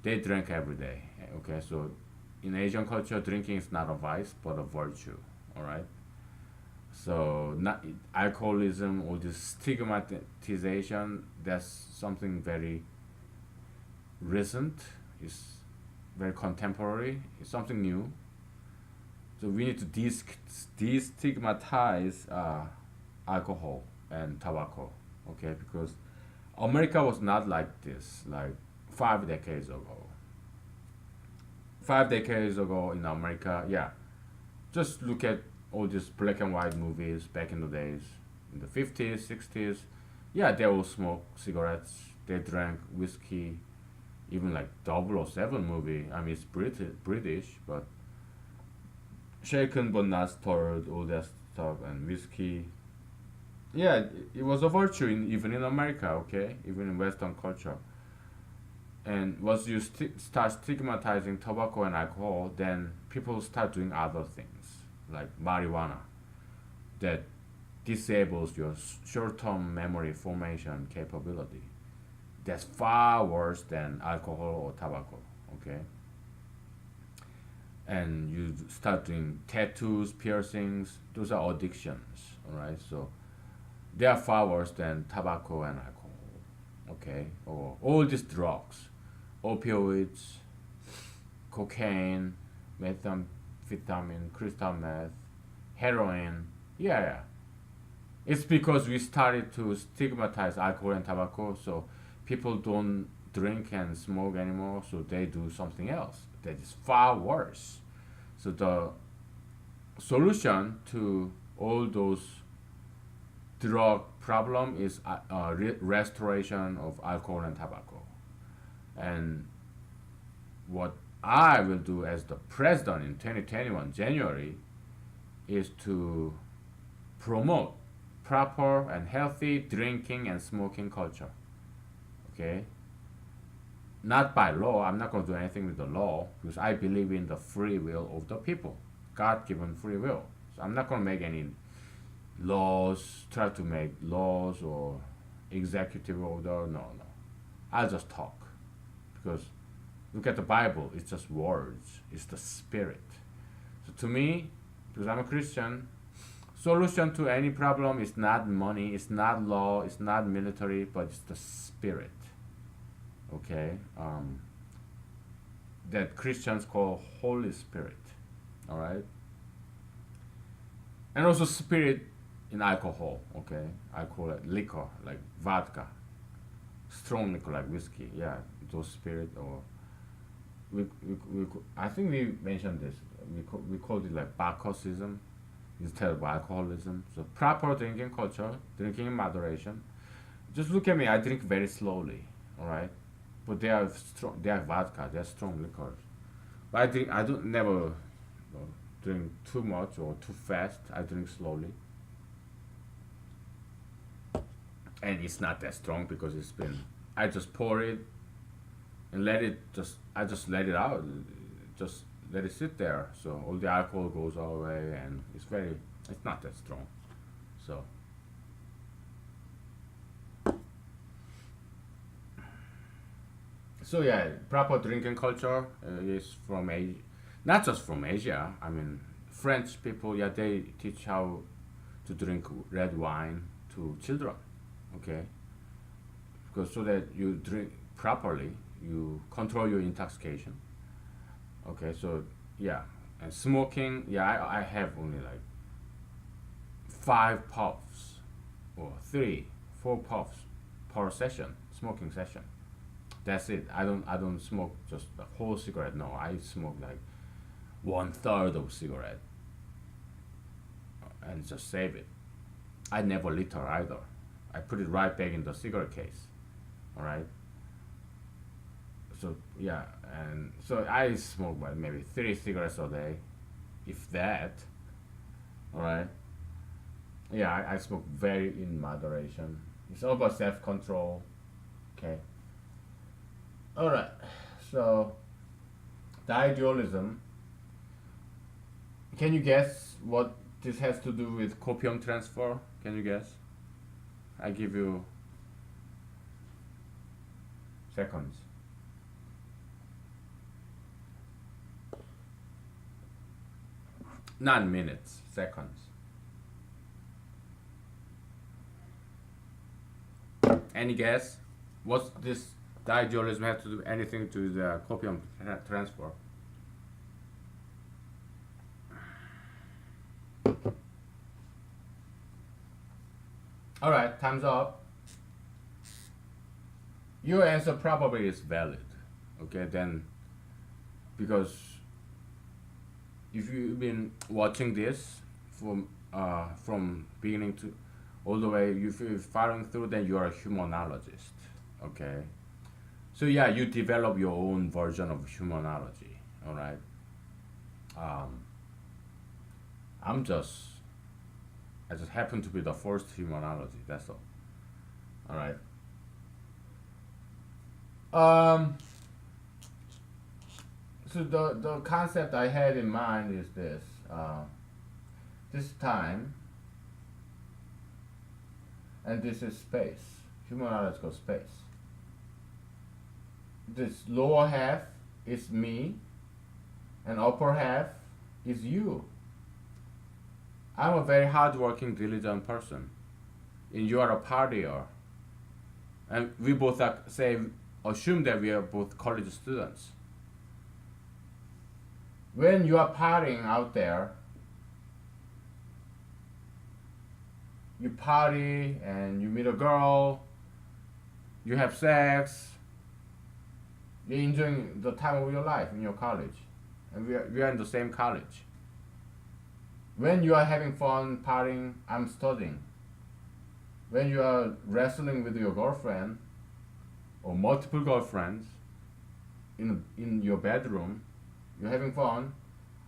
they drank every day. Okay, so in Asian culture, drinking is not a vice but a virtue. All right. So not alcoholism or this stigmatization. That's something very recent. It's very contemporary. It's something new. So we need to destigmatize alcohol and tobacco. Okay, because America was not like this like 5 decades ago. 5 decades ago in America, yeah, just look at all these black and white movies back in the days, in the 50s, 60s. Yeah, they all smoked cigarettes, they drank whiskey, even like 007 movie. I mean, it's British, but shaken but not stirred, all that stuff, and whiskey. Yeah, it was a virtue even in America, okay? Even in Western culture. And once you start stigmatizing tobacco and alcohol, then people start doing other things like marijuana that disables your short-term memory formation capability. That's far worse than alcohol or tobacco. Okay, and you start doing tattoos, piercings. Those are addictions. All right, so they are far worse than tobacco and alcohol. Okay, or all these drugs, opioids, cocaine, methamphetamine, crystal meth, heroin. Yeah, yeah. It's because we started to stigmatize alcohol and tobacco, so people don't drink and smoke anymore, so they do something else that is far worse. So the solution to all those drug problem is restoration of alcohol and tobacco. And what I will do as the president in 2021 January is to promote proper and healthy drinking and smoking culture. Okay? Not by law. I'm not going to do anything with the law because I believe in the free will of the people, God given free will. So I'm not going to make any laws, try to make laws or executive order. No, no. I'll just talk because look at the Bible, it's just words, it's the spirit. So to me, because I'm a Christian, solution to any problem is not money, it's not law, it's not military, but it's the spirit. Okay, that Christians call Holy Spirit. All right, and also spirit. in alcohol. Okay, alcohol like liquor, like vodka, strong liquor like whiskey. Yeah, those spirit or I think we mentioned this. We called it like Bacchusism instead of alcoholism. So proper drinking culture, drinking in moderation. Just look at me. I drink very slowly. All right, but they are strong. They are vodka. They are strong liquors. But I drink. I don't never drink too much or too fast. I drink slowly, and it's not that strong because it's been. I just pour it and let it just. I just let it out. Just let it sit there. So all the alcohol goes away, and it's very. It's not that strong. So so yeah, proper drinking culture is from Asia, not just from Asia. I mean, French people, yeah, they teach how to drink red wine to children, okay? Because so that you drink properly, you control your intoxication, okay? So yeah, and smoking, yeah, I have only like 5 puffs or 3, 4 puffs per session, smoking session. That's it. I don't smoke just the whole cigarette. No, I smoke like 1/3 of cigarette and just save it. I never litter either. I put it right back in the cigarette case. All right. So yeah, and so I smoke like maybe 3 cigarettes a day, if that. All right. Yeah, I smoke very in moderation. It's all about self control. Okay. All right. So the idealism. Can you guess what this has to do with copium transfer? Can you guess? I give you seconds. Not minutes, seconds. Any guess? What's this idealism have to do anything to the copium transfer? All right, time's up. Your answer probably is valid. Okay, then because if you've been watching this from beginning to all the way, if you're following through, then you are a humanologist. Okay, so yeah, you develop your own version of humanology. All right. Um, I'm just I just happen to be the first humanology. That's all. All right. Um. So the concept I had in mind is this. This time and this is space. Humanological space. This lower half is me, and upper half is you. I'm a very hardworking, diligent person, and you are a partier. And we both are, say, assume that we are both college students. When you are partying out there, you party and you meet a girl, you have sex, you're enjoying the time of your life in your college. And we are in the same college. When you are having fun partying, I'm studying. When you are wrestling with your girlfriend or multiple girlfriends in your bedroom, you're having fun.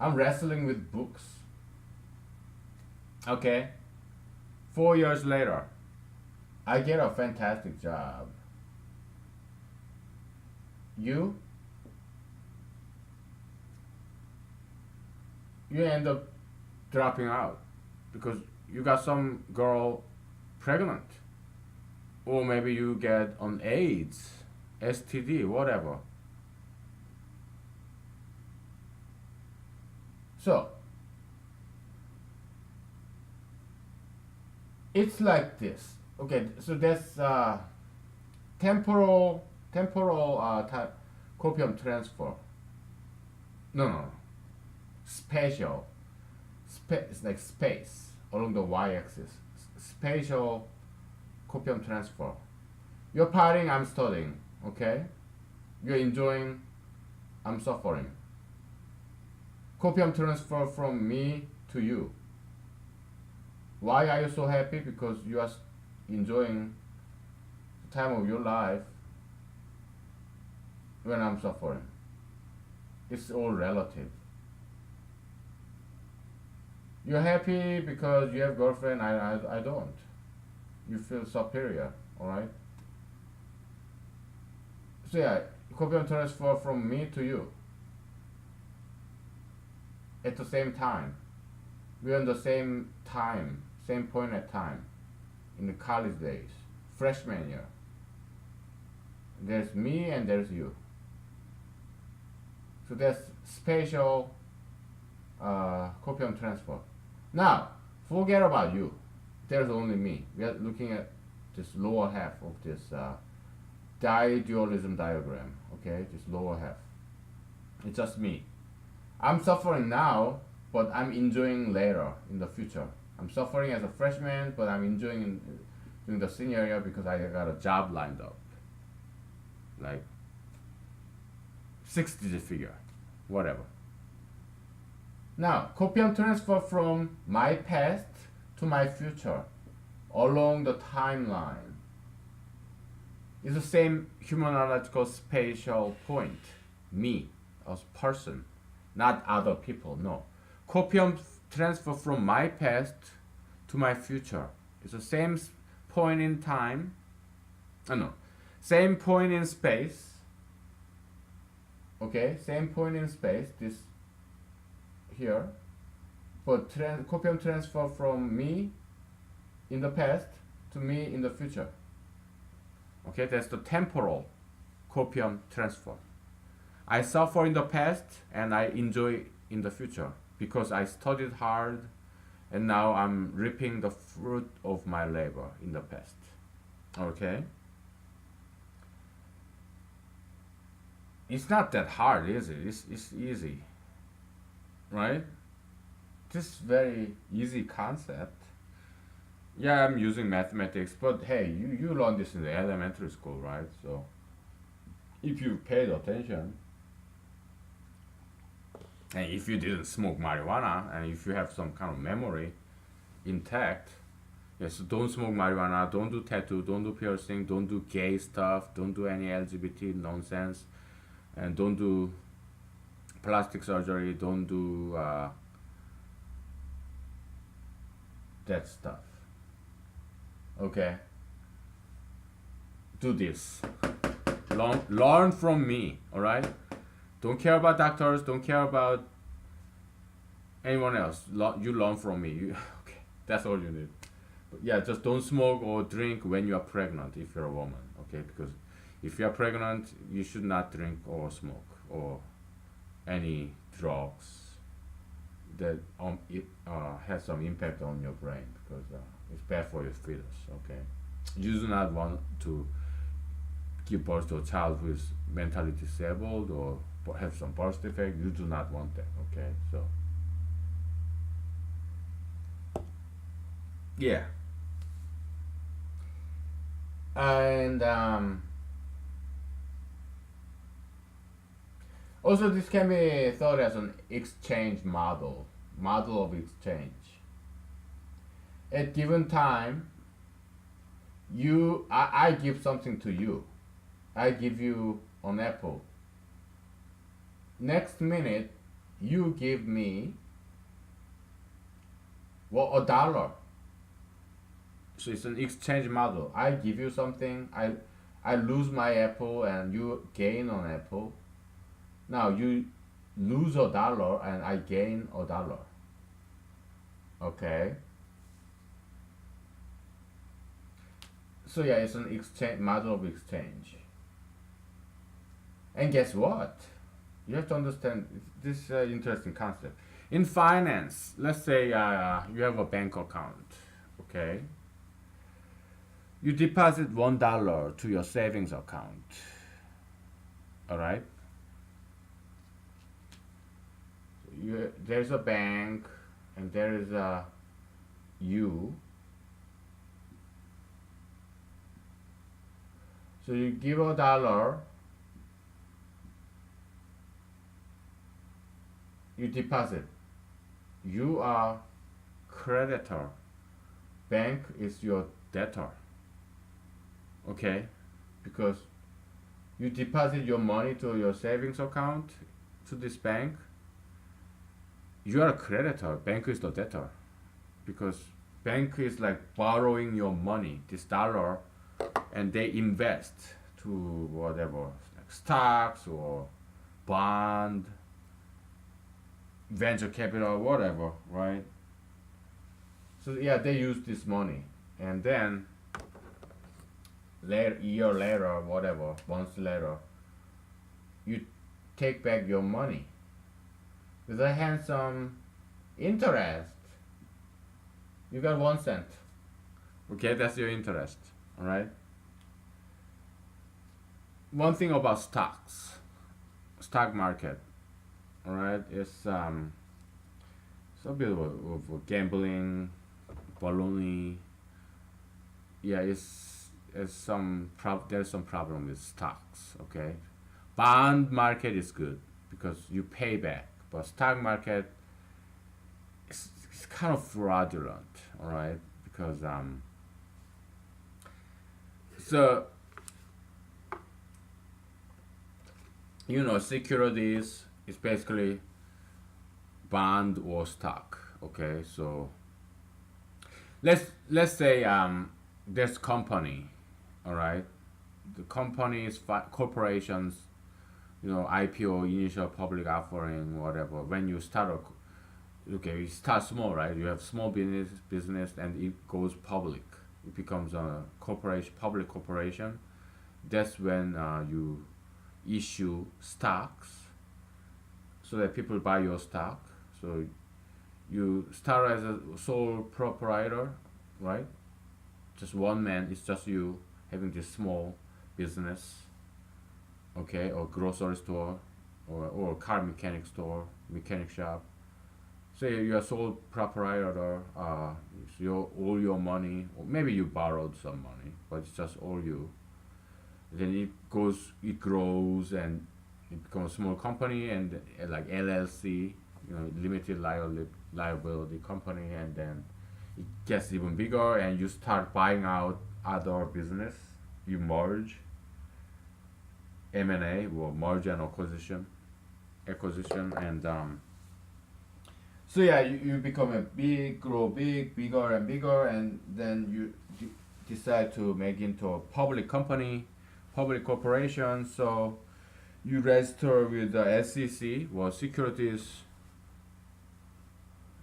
I'm wrestling with books. Okay? 4 years later, I get a fantastic job. You end up dropping out because you got some girl pregnant, or maybe you get on AIDS, STD, whatever. So it's like this. Okay, so that's temporal type copium transfer. No. Spatial. It's like space along the y-axis. spatial copium transfer. You're partying, I'm studying. Okay? You're enjoying, I'm suffering. Copium transfer from me to you. Why are you so happy? Because you are enjoying the time of your life when I'm suffering. It's all relative. You're happy because you have girlfriend. I don't. You feel superior. All right. So yeah, copium transfer from me to you. At the same time, we're on the same time, same point at time, in the college days, freshman year. There's me and there's you. So that's spatial copium transfer. Now, forget about you. There's only me. We are looking at this lower half of this didualism diagram. Okay, this lower half. It's just me. I'm suffering now, but I'm enjoying later in the future. I'm suffering as a freshman, but I'm enjoying during the senior year because I got a job lined up. Like 6-digit figure, whatever. Now, copium transfer from my past to my future along the timeline is the same humanological spatial point. Me as person, not other people, no. Copium transfer from my past to my future. It's the same point in time. No, same point in space. Okay, same point in space. This here, but copium transfer from me in the past to me in the future. Okay, that's the temporal copium transfer. I suffer in the past and I enjoy in the future because I studied hard and now I'm reaping the fruit of my labor in the past. Okay? It's not that hard, is it? It's easy. Right? This very easy concept. Yeah, I'm using mathematics, but hey, you learned this in the elementary school, right? So if you paid attention, and if you didn't smoke marijuana, and if you have some kind of memory intact, yes, don't smoke marijuana, don't do tattoo, don't do piercing, don't do gay stuff, don't do any LGBT nonsense, and don't do plastic surgery, don't do that stuff. Okay? Do this. Learn from me, alright? Don't care about doctors, don't care about anyone else. You learn from me. Okay, that's all you need. But yeah, just don't smoke or drink when you are pregnant if you're a woman, okay? Because if you are pregnant, you should not drink or smoke or any drugs that it has some impact on your brain because it's bad for your fetus. Okay, you do not want to give birth to a child who is mentally disabled or have some birth defect. You do not want that. Okay, so yeah, and also this can be thought as an exchange model of exchange. At given time, I give something to you. I give you an apple. Next minute, you give me $1. So it's an exchange model. I give you something. I lose my apple and you gain an apple. Now you lose $1 and I gain $1. Okay. So yeah, it's an exchange model of exchange. And guess what? You have to understand this interesting concept. In finance, let's say you have a bank account. Okay. You deposit $1 to your savings account. All right. There's a bank and there is a you So you give a dollar, you deposit. You are creditor. Bank is your debtor. Okay? Because you deposit your money to your savings account to this bank, you are a creditor. Bank is the debtor. Because bank is like borrowing your money, this dollar, and they invest to whatever, like stocks or bond, venture capital, whatever, right? So yeah, they use this money, and then later, year later, whatever, months later, you take back your money with a handsome interest. You got 1 cent. Okay, that's your interest. All right. One thing about stocks, stock market. All right, it's a bit of gambling, baloney. Yeah, there's some problem with stocks. Okay, bond market is good because you pay back, but stock market is kind of fraudulent. All right, because so securities is basically bond or stock. Okay, so let's say there's company. All right, the companies, corporations, IPO, initial public offering, whatever. When you start okay, you start small, right? You have small business, and it goes public. It becomes a corporation, public corporation. That's when you issue stocks so that people buy your stock. So you start as a sole proprietor, right? Just one man. It's just you having this small business, okay, or grocery store, or car mechanic store, mechanic shop. Say you're sole proprietor, so all your money, or maybe you borrowed some money, but it's just all you. Then it grows, and it becomes a small company, and like LLC, limited liability company, and then it gets even bigger, and you start buying out other business. You merge, M&A, or merge and acquisition, and so yeah, you become grow big, bigger and bigger, and then you decide to make into a public company, public corporation. So you register with the SEC, or Securities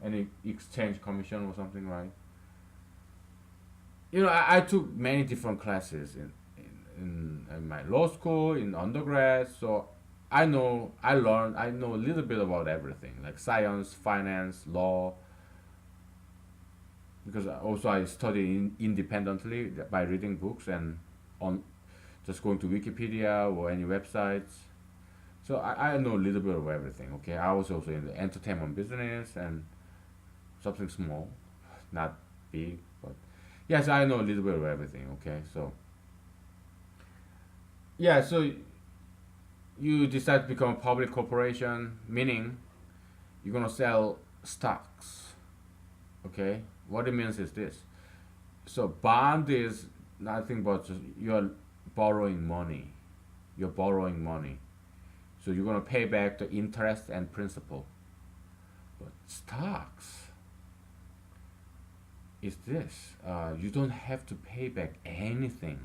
and Exchange Commission or something, right? I took many different classes in my law school, in undergrad, so I know a little bit about everything, like science, finance, law, because also I study independently by reading books and on just going to Wikipedia or any websites. So I know a little bit of everything. Okay, I was also in the entertainment business and something small, not big, but yes, I know a little bit of everything. Okay, so yeah, so you decide to become a public corporation, meaning you're gonna sell stocks. Okay, what it means is this. So bond is nothing but just you're borrowing money. You're borrowing money. So you're gonna pay back the interest and principal. But stocks is this. You don't have to pay back anything.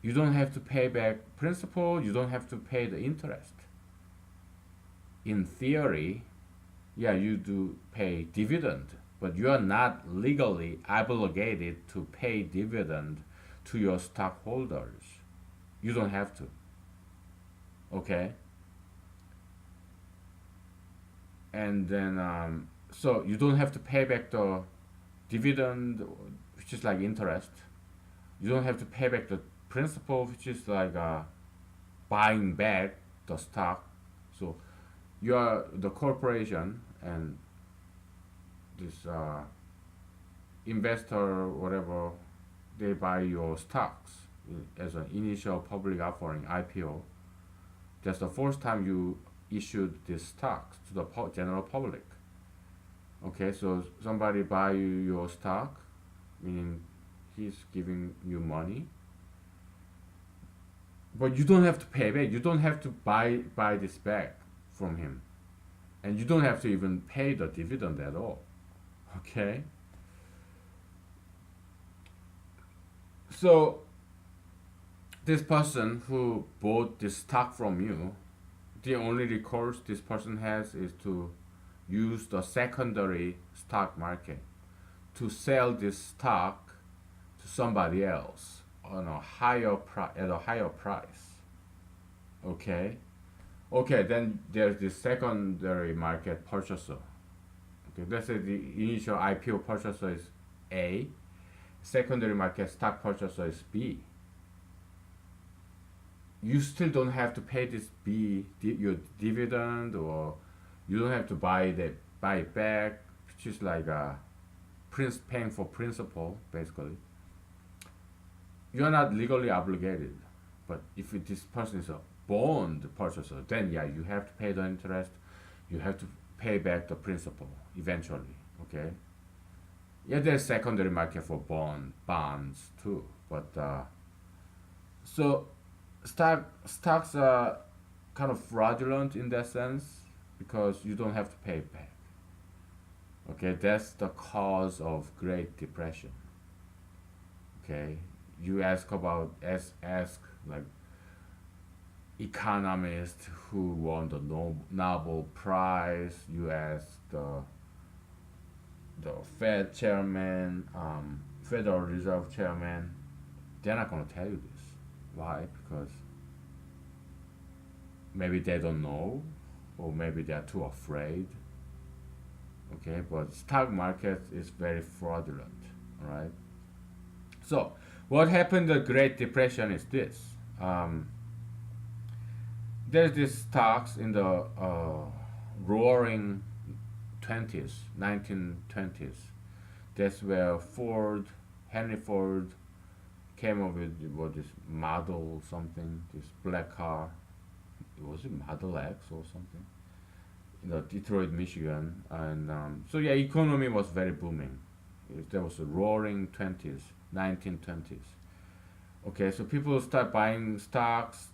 You don't have to pay back principal. You don't have to pay the interest. In theory, yeah, you do pay dividend, but you are not legally obligated to pay dividend to your stockholders. You don't have to. Okay? And then, so you don't have to pay back the dividend, which is like interest. You don't have to pay back the principal, which is like buying back the stock. So you are the corporation, and this investor, whatever, they buy your stocks, as an initial public offering (IPO). That's the first time you issued this stock to the general public. Okay, so somebody buy your stock, meaning he's giving you money, but you don't have to pay back. You don't have to buy this back from him, and you don't have to even pay the dividend at all. Okay, so this person who bought this stock from you, the only recourse this person has is to use the secondary stock market to sell this stock to somebody else on a at a higher price. Okay. Okay, then there's the secondary market purchaser. Okay, let's say the initial IPO purchaser is A, secondary market stock purchaser is B. You still don't have to pay this B your dividend, or you don't have to buy it back, which is like a paying for principal basically. You're not legally obligated, but if this person is a bond purchaser, then yeah, you have to pay the interest, you have to pay back the principal eventually. Okay. Yeah, there's secondary market for bonds too, but so stocks are kind of fraudulent in that sense because you don't have to pay back. Okay, that's the cause of Great Depression. Okay, you ask like economists who won the Nobel Prize. You ask the Fed chairman, Federal Reserve chairman. They're not gonna tell you this. Why? Because maybe they don't know, or maybe they're too afraid. Okay, but stock market is very fraudulent. All right. So what happened in the Great Depression is this. There's this stocks in the roaring 20s, 1920s. That's where Henry Ford came up with this model something, this black car. Was it Model X or something? In the Detroit, Michigan, and so yeah, economy was very booming. There was a roaring 20s, 1920s. Okay, so people start buying stocks,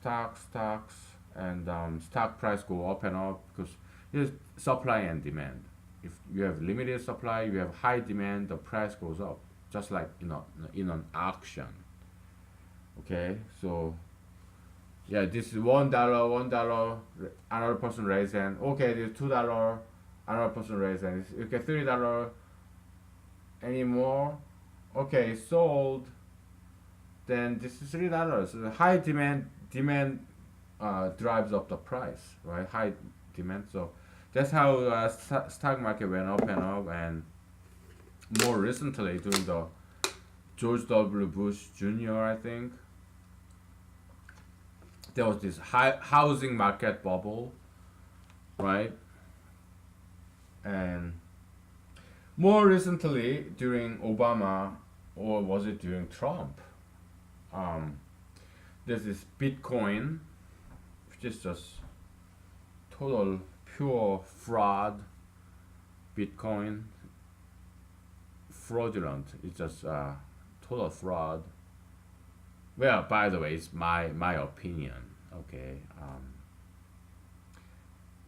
and stock price go up and up because there's supply and demand. If you have limited supply, you have high demand, the price goes up, just like in an auction. Okay, so yeah, this is $1, $1. Another person raise hand. Okay, this is $2. Another person raise hand. Okay, $3. Any more? Okay, sold. Then this is $3. So the high demand drives up the price, right? High demand. So that's how stock market went up and up. And more recently, during the George W. Bush Jr., I think, there was this housing market bubble, right? And more recently, during Obama, or was it during Trump? There's this Bitcoin, which is just total pure fraud. Bitcoin, fraudulent. It's just total fraud. Well, by the way, it's my opinion. Okay.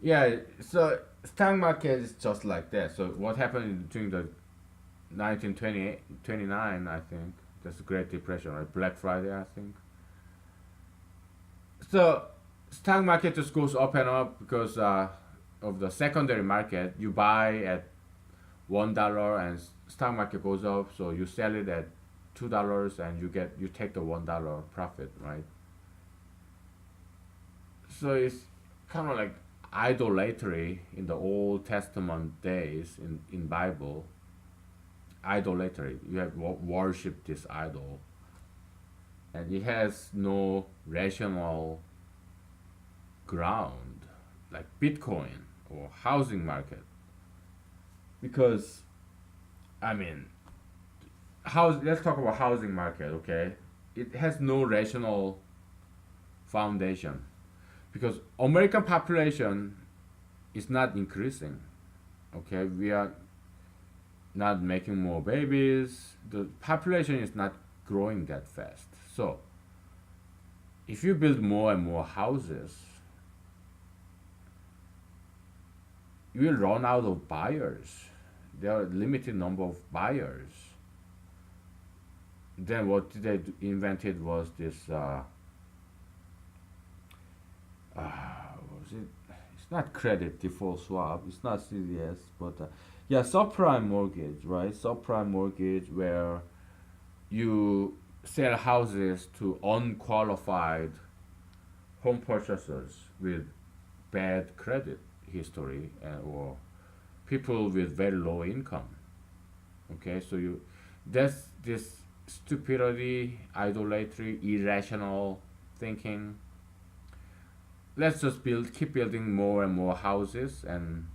Yeah. So stock market is just like that. So what happened during the 1928, 29, I think. That's the Great Depression, right? Black Friday, I think. So stock market just goes up and up because of the secondary market. You buy at $1 and stock market goes up, so you sell it at $2 and you take the $1 profit, right? So it's kind of like idolatry in the Old Testament days in Bible. Idolatry. You have worship this idol, and it has no rational ground like Bitcoin or housing market. Because, I mean, let's talk about housing market, okay? it has no rational foundation because American population is not increasing. Okay, we are not making more babies. The population is not growing that fast. So if you build more and more houses, you will run out of buyers. There are a limited number of buyers. Then what they invented was this. Was it? It's not credit default swap. It's not CDS, but yeah, subprime mortgage, right? Subprime mortgage where you sell houses to unqualified home purchasers with bad credit history or people with very low income. Okay, so you that's this stupidity, idolatry, irrational thinking. Let's just keep building more and more houses, and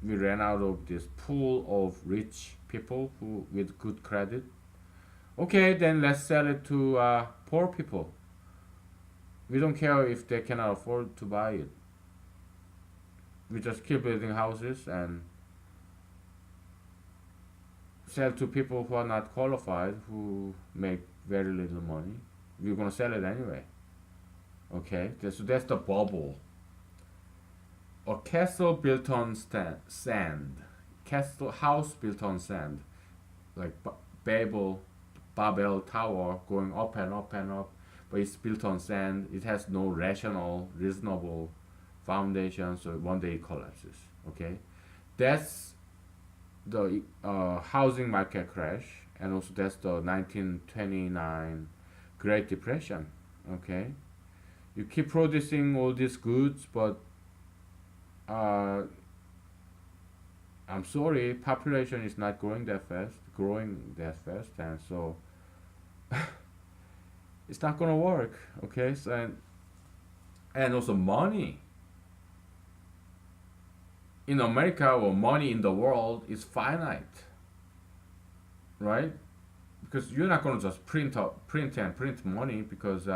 we ran out of this pool of rich people who with good credit. Okay, then let's sell it to poor people. We don't care if they cannot afford to buy it. We just keep building houses and sell to people who are not qualified, who make very little money. We're gonna sell it anyway. Okay, so that's the bubble. A castle built on sand, castle house built on sand, like Babel Tower going up and up and up, but it's built on sand. It has no rational, reasonable foundation, so one day it collapses. Okay, that's the housing market crash, and also that's the 1929 Great Depression. Okay, you keep producing all these goods, but uh, I'm sorry, population is not growing that fast, and so it's not gonna work. Okay, so and also money in America or money in the world is finite, right? Because you're not gonna just print money because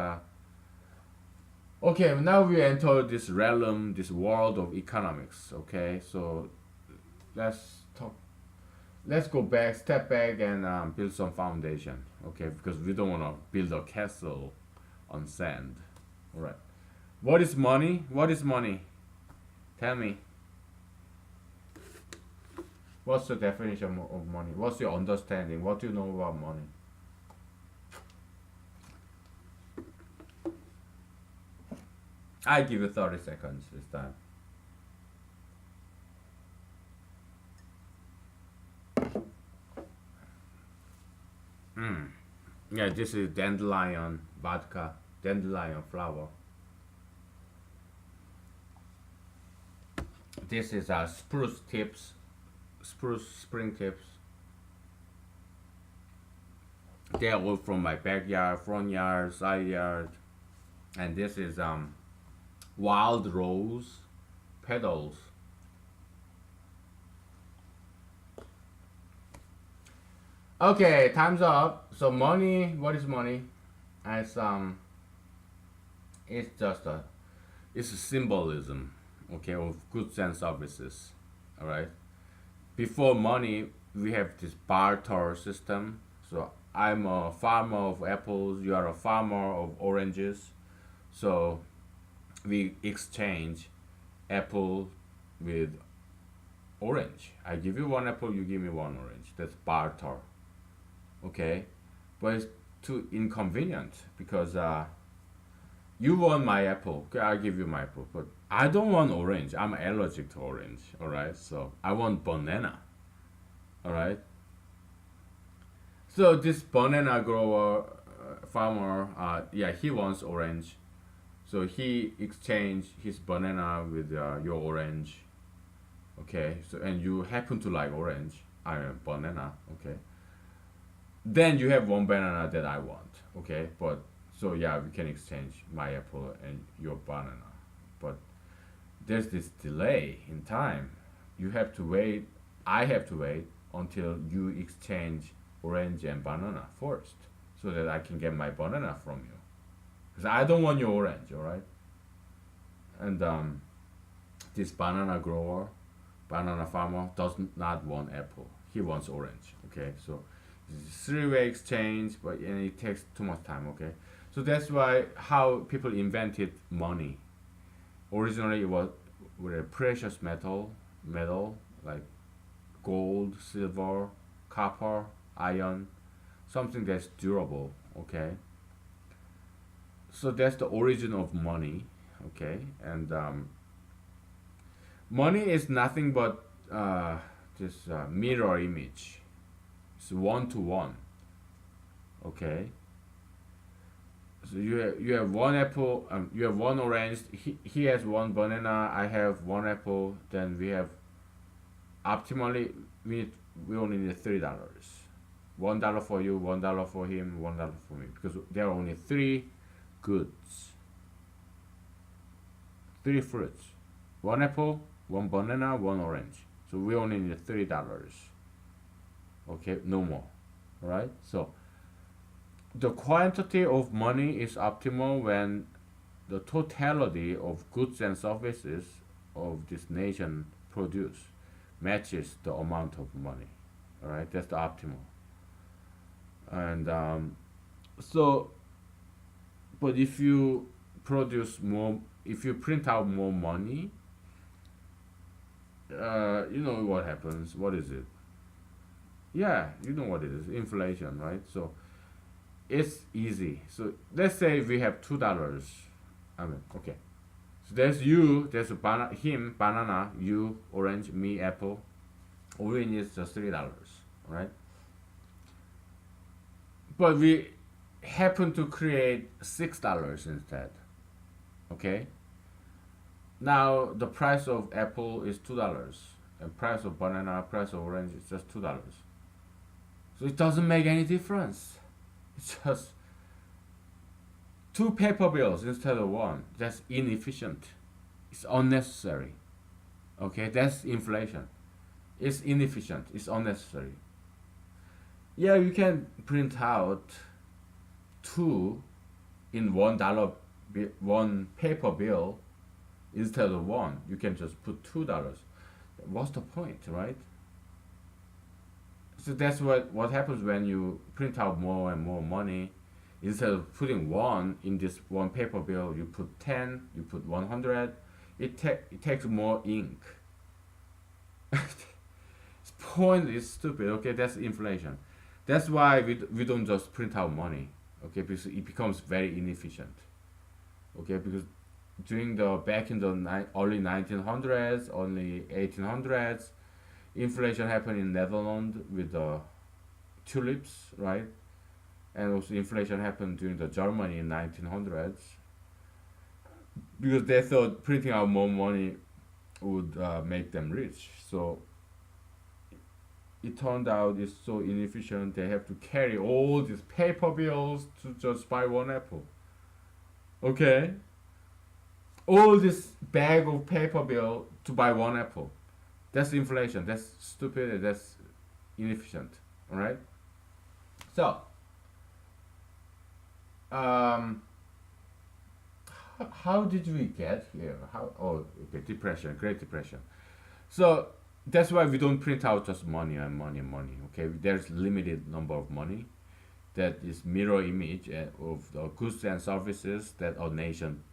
okay, now we enter this realm, this world of economics. Okay, so let's talk. Let's go back, step back, and build some foundation. Okay, because we don't want to build a castle on sand. All right. What is money? What is money? Tell me. What's the definition of money? What's your understanding? What do you know about money? I give you 30 seconds this time. Yeah, this is dandelion vodka, dandelion flower. This is spruce tips, spruce spring tips. They are all from my backyard, front yard, side yard, and this is wild rose petals. Okay, time's up. So money, what is money? It's it's just it's a symbolism, okay, of goods and services. All right. Before money, we have this barter system. So I'm a farmer of apples. You are a farmer of oranges. So we exchange apple with orange. I give you one apple, you give me one orange. That's barter. Okay, but it's too inconvenient because you want my apple, okay, I'll give you my apple, but I don't want orange. I'm allergic to orange. All right, so I want banana. All right, so this banana grower farmer, yeah, he wants orange, so he exchanged his banana with your orange. Okay, so and you happen to like orange, I am banana. Okay, then you have one banana that I want. Okay, but so yeah, we can exchange my apple and your banana, but there's this delay in time. You have to wait. I have to wait until you exchange orange and banana first. so that I can get my banana from you. Because I don't want your orange, all right? And this banana grower, banana farmer does not want apple. He wants orange. Okay, so it's three-way exchange, but and it takes too much time. Okay, so that's why how people invented money. Originally, it was with a precious metal like gold, silver, copper, iron, something that's durable. Okay, so that's the origin of money. Okay, and money is nothing but this mirror image. It's one to one. Okay, so you have one apple, you have one orange. He has one banana. I have one apple. Then we have optimally we only need $3. $1 for you, $1 for him, $1 for me, because there are only three goods, three fruits, one apple, one banana, one orange. So we only need $3. Okay, no more. All right. So the quantity of money is optimal when the totality of goods and services of this nation produce matches the amount of money. All right, that's the optimal. And so, but if you produce more, if you print out more money, you know what happens. What is it? Yeah, you know what it is. Inflation, right? So it's easy. So let's say we have $2. I mean, okay. So there's you, there's him, banana, you, orange, me, apple. All we need is just $3, right? But we happen to create $6 instead. Okay. Now the price of apple is $2, and price of banana, price of orange is just $2. So it doesn't make any difference. It's just two paper bills instead of one. That's inefficient. It's unnecessary. Okay, that's inflation. It's inefficient. It's unnecessary. Yeah, you can print out two in one paper bill instead of one. You can just put $2. What's the point, right? So that's what happens when you print out more and more money. Instead of putting one in this one paper bill, you put 10, you put 100. It takes more ink. This point is stupid. Okay, that's inflation. That's why we don't just print out money. Okay, because it becomes very inefficient. Okay, because during the back in the early 1900s, early 1800s, inflation happened in Netherlands with the tulips, right? And also inflation happened during the Germany in 1900s because they thought printing out more money would make them rich. So it turned out it's so inefficient. They have to carry all these paper bills to just buy one apple. Okay, all this bag of paper bill to buy one apple. That's inflation. That's stupid. That's inefficient. All right. So, how did we get here? How? Oh, okay. Depression. Great Depression. So that's why we don't print out just money and money and money. Okay. There's limited number of money. That is mirror image of the goods and services that a nation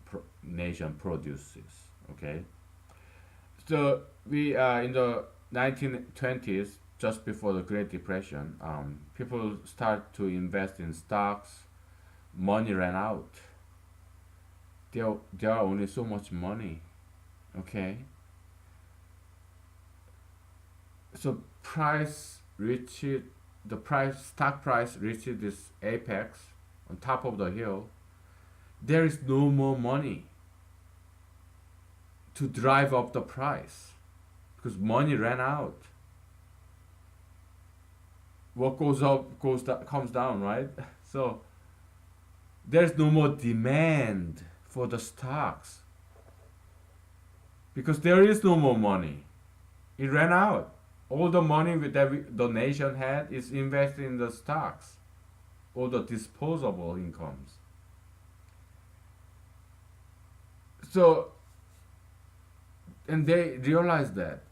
produces. Okay. So we in the 1920s, just before the Great Depression, people start to invest in stocks. Money ran out. There are only so much money. Okay. So stock price reached this apex on top of the hill. There is no more money to drive up the price because money ran out. What goes up comes down, right? So there's no more demand for the stocks because there is no more money. It ran out. All the money that the nation had is invested in the stocks. all the disposable incomes. So, and they realize that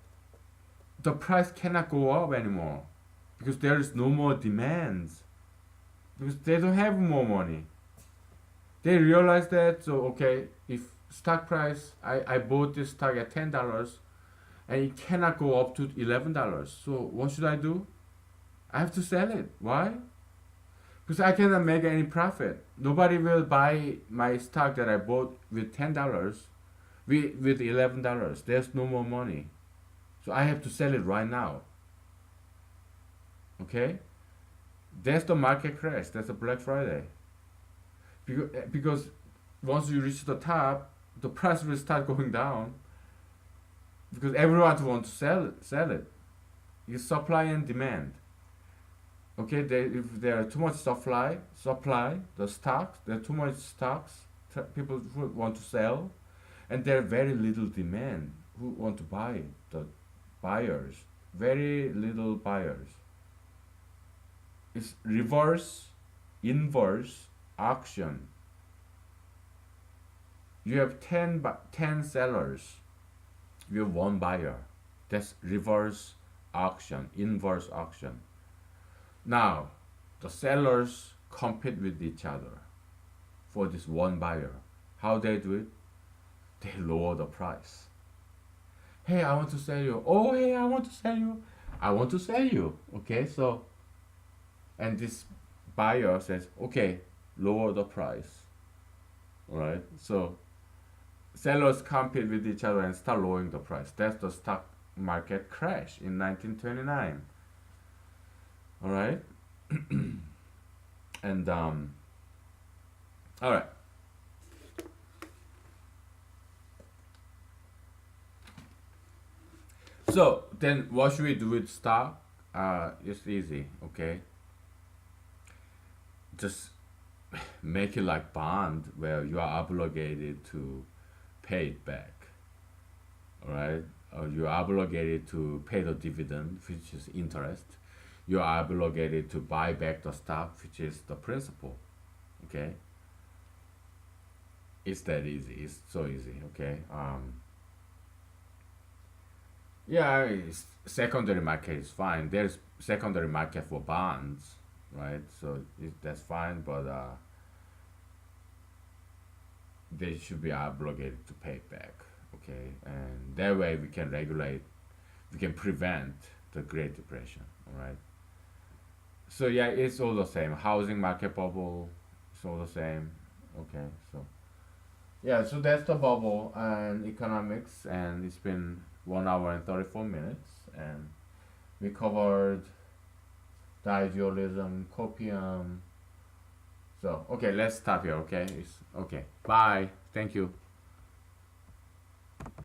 the price cannot go up anymore because there is no more demands because they don't have more money. They realize that, so okay, if stock price, I bought this stock at $10 and it cannot go up to $11. So what should I do? I have to sell it. Why? Because I cannot make any profit. Nobody will buy my stock that I bought with $10 with $11. There's no more money. So I have to sell it right now. Okay? That's the market crash. That's the Black Friday. Because once you reach the top, the price will start going down because everyone wants to sell it. It's supply and demand. Okay, if there are too much supply, the stocks, there are too much stocks, people who want to sell, and there are very little demand who want to buy, the buyers, very little buyers. It's inverse auction. You have 10 sellers, you have one buyer. That's reverse auction, inverse auction. Now, the sellers compete with each other for this one buyer. How they do it? They lower the price. Hey, I want to sell you. Oh, hey, I want to sell you. I want to sell you. Okay, so, and this buyer says, okay, lower the price. All right, so sellers compete with each other and start lowering the price. That's the stock market crash in 1929. All right, and all right. So then, what should we do with stock? It's easy. Okay, just make it like bond where you are obligated to pay it back. All right, you are obligated to pay the dividend, which is interest. You are obligated to buy back the stock, which is the principal. Okay, it's that easy. It's so easy. Okay. Yeah, secondary market is fine. There's secondary market for bonds, right? So that's fine, but they should be obligated to pay back. Okay, and that way we can regulate, we can prevent the Great Depression. All right. So yeah, it's all the same. Housing market bubble, it's all the same. Okay, so yeah, so that's the bubble and economics, and it's been 1 hour and 34 minutes, and we covered the idealism, copium. So okay, let's stop here. Okay, okay. Bye. Thank you.